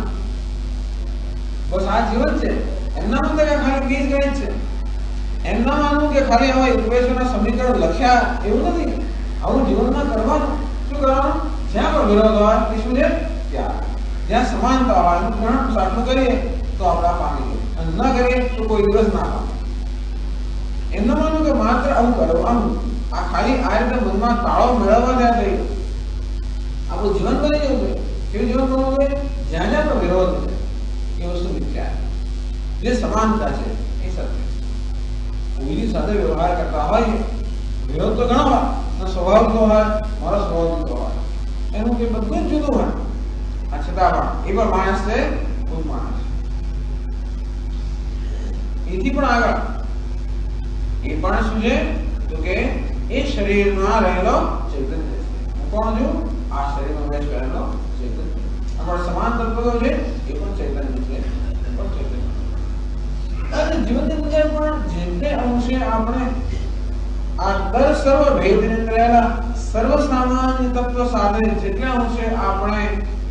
બસ આ જીવન છે. એમના મતે ખાલી બીજ ગણિત છે. એમ ના માનવું કે ખાલી હવે ઇક્વેશનના સમીકરણ લખ્યા એવું નથી. આવું જીવનમાં કરવાનું. શું કરવાનું? જ્યાં પણ વિરોધ હોય એ શું છે? ત્યાગ. જ્યાં સમાનતા હોય એનું ગ્રહણ સાચું કરીએ તો આપણે પામી જઈએ, અને ન કરીએ તો કોઈ દિવસ ના પામે. એમ ના માનવું કે માત્ર આવું કરવાનું, આ ખાલી આ રીતે મનમાં તાળો મેળવવા ત્યાં થઈ આપણું જીવન બની જવું છે. કેવું જીવન બનવું છે? જ્યાં જ્યાં પણ વિરોધ છે એ વસ્તુ મિથ્યા. જે સમાનતા છે એ સત્ય. કોઈની સાથે વ્યવહાર કરતા હોય વિરોધ તો ઘણો હોય, સ્વભાવ તો હોય, મારો સ્વભાવ તો હોય, એનું કે બધું જ જુદું હોય. આ છતાં પણ એ પણ માણસ છે, કોઈ માણસ. એથી પણ આગળ એ પણ શું છે? તો કે એ શરીરમાં રહેલો ચૈતન્ય છે. હું કોણ છું? આ શરીરમાં રહેલો ચૈતન્ય. અમારો સમાન તત્વ છે એ પણ ચૈતન્ય છે. અને જીવનની અંદર પણ જેટલે અંશે આપણે આ દર સર્વ ભેદની અંદર રહેલા સર્વ સામાન્ય તત્વ સાથે જેટલે અંશે આપણે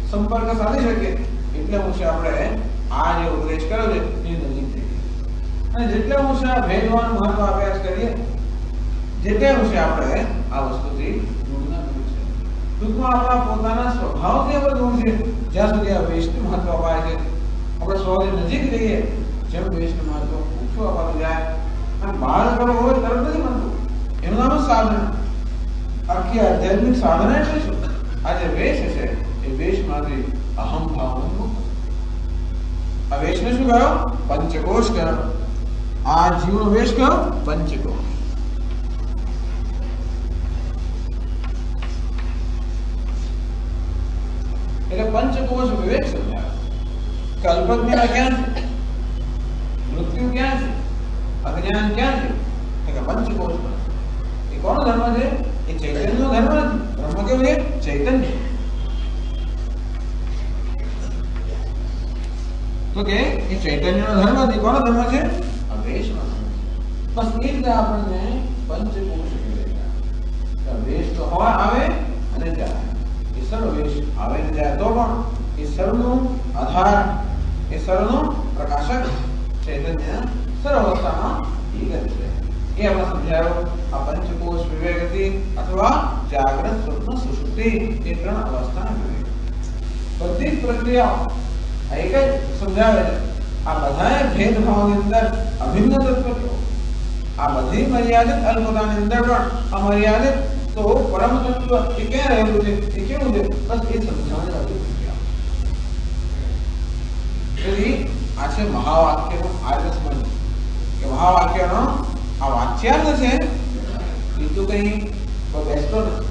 સંપર્ક સાધી શકીએ એટલે અંશે આપણે આ જે ઉપદેશ કર્યો છે એ નજીક થઈ ગઈ. અને જેટલે અંશે આ ભેદવાનું મહત્વ અભ્યાસ કરીએ જેટલે અંશે આપણે આ વસ્તુથી દૂર ના દૂર છે. ટૂંકમાં આપણા પોતાના સ્વભાવથી આપણે દૂર છે. જ્યાં સુધી આ વેશનું મહત્વ અપાય છે આપણે સ્વભાવની નજીક રહીએ જેમ વેશનું મહત્વ ઓછું અપાતું જાય અને બહાર કરવો હોય તરત નથી બનતું. એનું નામ સાધના. આખી આધ્યાત્મિક સાધના એટલે શું? આ જે વેશ છે એ વેશમાંથી અહમ ભાવ મુક્ત. આ વેશને શું કહ્યો? પંચકોશ કહ્યો. આ જીવનો વેશ કયો? પંચકોશ. એટલે પંચકોશ વિવેક સમજાવે. કલ્પજ્ઞાન ક્યાં છે? મૃત્યુ ક્યાં છે? અજ્ઞાન ક્યાં છે? કે પંચકોશ. એ કોનો ધર્મ છે? એ ચૈતન્યનો ધર્મ નથી. બ્રહ્મ કેવું છે? ચૈતન્ય. તો કે એ ચૈતન્યનો ધર્મ નથી. કોનો ધર્મ છે? અવેશનો ધર્મ. બસ એ રીતે આપણને પંચકોશ કહેવાય. વેશ તો હોય આવે અને જાય. એ સર્વ વેશ આવે ને જાય તો પણ એ સર્વનું આધાર, એ સર્વનું પ્રકાશક ચૈતન્ય સર્વ અવસ્થામાં એક જ છે. એ આપણે સમજાયો. આ પંચકોશ વિવેકથી અથવા જાગ્રત સ્વપ્ન સુષુપ્તિ એ ત્રણ અવસ્થાના વિવેક. બધી પ્રક્રિયાઓ એક જ સમજાવે છે. આ બધા ભેદભાવની અંદર અભિન્ન તત્વ કેવો? આ બધી મર્યાદિત અલ્પતાની અંદર પણ અમર્યાદિત તો પરમ તત્વ એ ક્યાં રહેલું છે? એ કેવું છે? બસ એ સમજાવવાની બધી પ્રક્રિયા. તેથી આ છે મહાવાક્યનું આર્ય સમજ. કે મહાવાક્યનો આ વાચ્યાર્થ છે એ તો કઈ બેસતો નથી.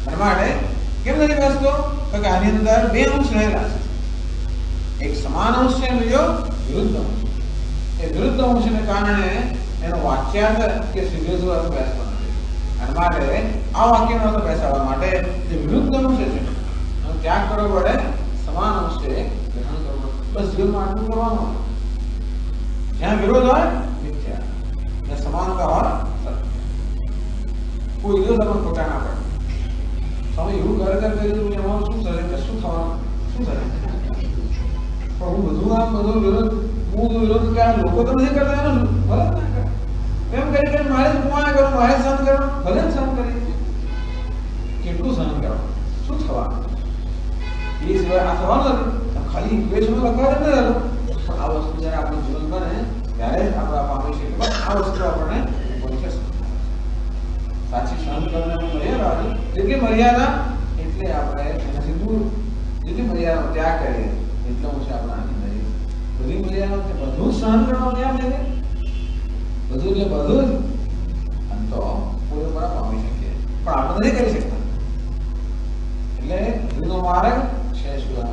એના માટે કેમ નથી બેસતો? તો કે આની અંદર બે અંશ રહેલા છે. એક સમાન અંશ છે, બીજો વિરુદ્ધ અંશ. એ વિરુદ્ધ અંશને કારણે એનો વાચ્યાર્થ કે સિદ્ધ અર્થ બેસતો નથી. એના માટે આ વાક્યનો અર્થ બેસાડવા માટે જે વિરુદ્ધ અંશ છે એનો ત્યાગ કરવો પડે, સમાન અંશ છે ગ્રહણ કરવો. બસ જીવનમાં આટલું કરવાનું. જ્યાં વિરોધ હોય મિથ્યા, જ્યાં સમાનતા હોય સત્ય. કોઈ દિવસ આપણે ખોટા ના પડે. તમે એવું કરે એમાં શું થશે? શું થવાનું? શું થશે? પણ હું બધું આમ બધું વિરોધ, હું વિરોધ ક્યાં લોકો તો નથી કરતા એનો ભલે ના કરે. એમ કરી મારે જ ગુમાયા કરું, મારે સહન કરવાનું, ભલે સહન કરી. કેટલું સહન કરવાનું? શું થવાનું? એ સિવાય આ થવાનું નથી. ખાલી ઇક્વેશનમાં લખવા નથી રહેલું. પણ આ વસ્તુ જયારે આપણું જીવન બને ત્યારે જ આપણે પામી શકીએ. આ વસ્તુ આપણને સાચી સહન કરવાની મર્યાદા હતી. જેટલી મર્યાદા એટલે આપણે એનાથી દૂર, જેટલી મર્યાદાનો ત્યાગ કરીએ એટલો હું છે આપણે આનંદ લઈએ. બધી મર્યાદા બધું સહન કરવાનું ત્યાગ લઈએ, બધું એટલે બધું જ અને તો પૂરેપૂરા પામી શકીએ. પણ આપણે નથી કરી શકતા. એટલે એનો માર્ગ છે શું?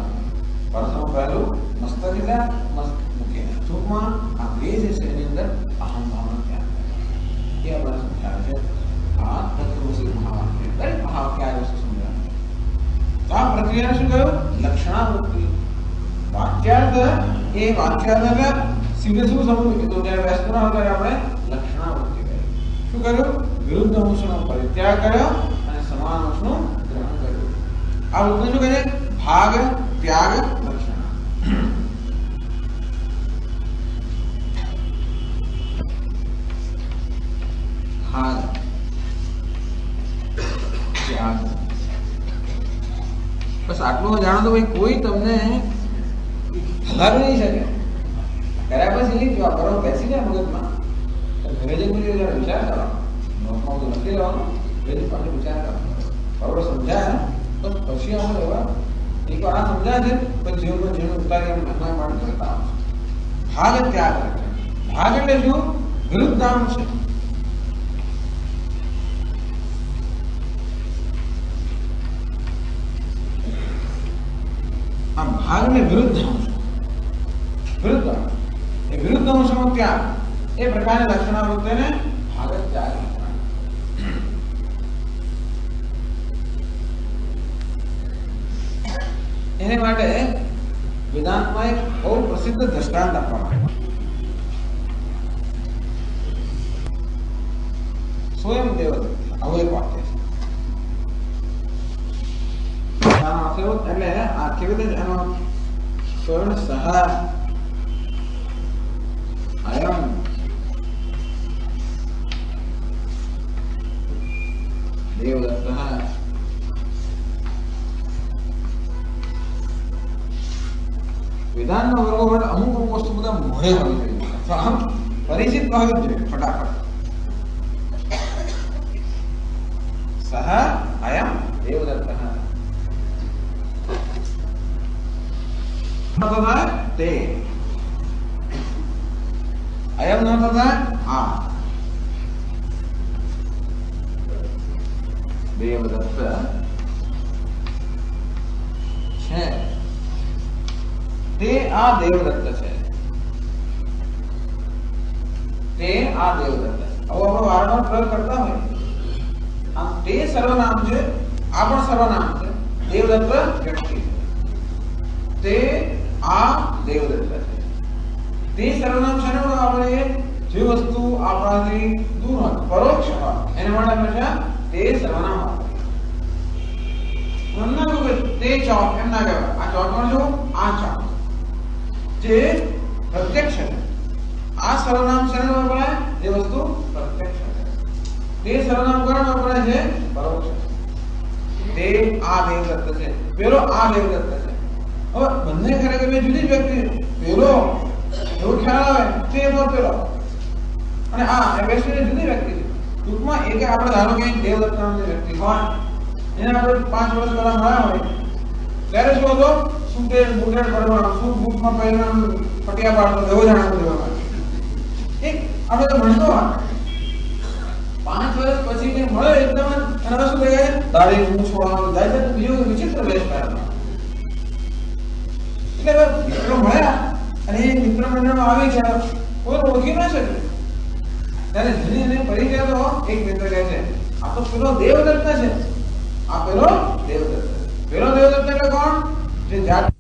પ્રથમ પહેલું મસ્તક એટલે મસ્ત મૂકીને ટૂંકમાં આ બે જે છે એની અંદર અહમ ભાવનો ત્યાગ એ આપણે સમજાવે છે. આ તત્વોથી મહાવાક્ય દરેક મહાવાક્ય આ વસ્તુ સમજાવે. ક્રિયાને શું કહ્યું? લક્ષણાવૃત્તિ. વાક્યાર્થ એ વાક્યાર્થ એટલે સીધે શું સમજવું કે તો જ્યારે વ્યસ્ત ના હોય ત્યારે આપણે લક્ષણાવૃત્તિ કરી. શું કર્યું? વિરુદ્ધ અંશનો પરિત્યાગ કર્યો અને સમાન અંશનું ગ્રહણ કર્યું. આ વૃત્તિને શું કહે છે? ભાગ ત્યાગ લક્ષણ. ભાગ ત્યાગ. બસ આટલું જાણો તો ભાઈ કોઈ તમને હલાવી નહીં શકે. કર્યા પછી જો આ બરોબર બેસી જાય મગજમાં ઘરે જઈને કોઈ વિચાર કરવાનો, નોટમાં બધું લખી લેવાનું, ઘરે પાછું વિચાર કરવાનો. બરોબર સમજાય તો પછી આપણે એવા એકવાર આ સમજાય છે પછી જીવનમાં જીવન ઉતારી આપણે મહેમાન માટે કરતા આવશે. ભાગ ત્યાગ છે. ભાગ એટલે શું? વિરુદ્ધ નામ છે. આ ભાગ ને વિરુદ્ધ અંશ. વિરુદ્ધ અંશ એ વિરુદ્ધ અંશનો ત્યાગ એ પ્રકારની લક્ષણાવૃત્તિને ભાગ ત્યાગ. એને માટે વેદાંતમાં એક બહુ પ્રસિદ્ધ દ્રષ્ટાંત આપવામાં આવ્યું. સ્વયં દેવદત્ત આવું એક વાક્ય છે. એટલે આ કેવી રીતે એનો સ્વયં સહા અયમ દેવદત્ત વિધાનના વર્ગો માટે અમુક વસ્તુ બધા મોઢે હોવી જોઈએ, આમ પરિચિત હોવી જોઈએ ફટાફટ. સહ અયમ દેવદત્ત તે અયમ ન થતા આ દેવદત્ત છે. તે આ દેવદત્ત છે. તે આ દેવદત્ત. હવે આપણે વારંવાર પ્રયોગ કરતા હોય. આમ તે સર્વનામ છે, આ પણ સર્વનામ છે. દેવદત્ત વ્યક્તિ છે. તે આ દેવદત્ત છે. તે સર્વનામ છે ને આપણે જે વસ્તુ આપણાથી દૂર હોય, પરોક્ષ હોય, એના માટે હંમેશા તે સર્વનામ વાપરીએ. તે ચોક એમ ના કહેવાય. આ ચોકમાં શું? આ ચોક જે પ્રત્યક્ષ છે. આ સર્વનામ શરણ વપરાય જે વસ્તુ પ્રત્યક્ષ છે. તે સર્વનામ કોણ વપરાય છે? પરોક્ષ. તે આ દેવદત્ત છે, પેલો આ દેવદત્ત છે. હવે બંને ખરેખર બે જુદી જ વ્યક્તિ છે. પેલો એવો ખ્યાલ આવે તે પેલો અને આ બે જુદી વ્યક્તિ છે. ટૂંકમાં એક આપણે ધારો કે દેવદત્ત નામની વ્યક્તિ હોય, એને આપણે 5 વર્ષ પહેલા મળ્યા હોય ત્યારે શું હતો? સુટેડ બુટેડ પડવાનો, શું બુટમાં પહેરવાનું, પટિયા પાડતો, એવો જાણતો દેવામાં એક આપણે તો ભણતો હોય. 5 વર્ષ પછી કે મળે એકદમ અને શું થઈ જાય? દાઢી મૂછ વાળો જાય છે, બીજો વિચિત્ર વેશ પહેરવાનો. એટલે મિત્રો મળ્યા અને એ મિત્ર મંડળમાં આવી ગયા, કોઈ ઓળખી ના શકે. ત્યારે જેને એને પરિચય તો એક મિત્ર કહે છે આ તો પેલો દેવદત્ત છે. આ પેલો દેવદત્ત. પેલો દેવદત્ત એટલે કોણ? જે જાત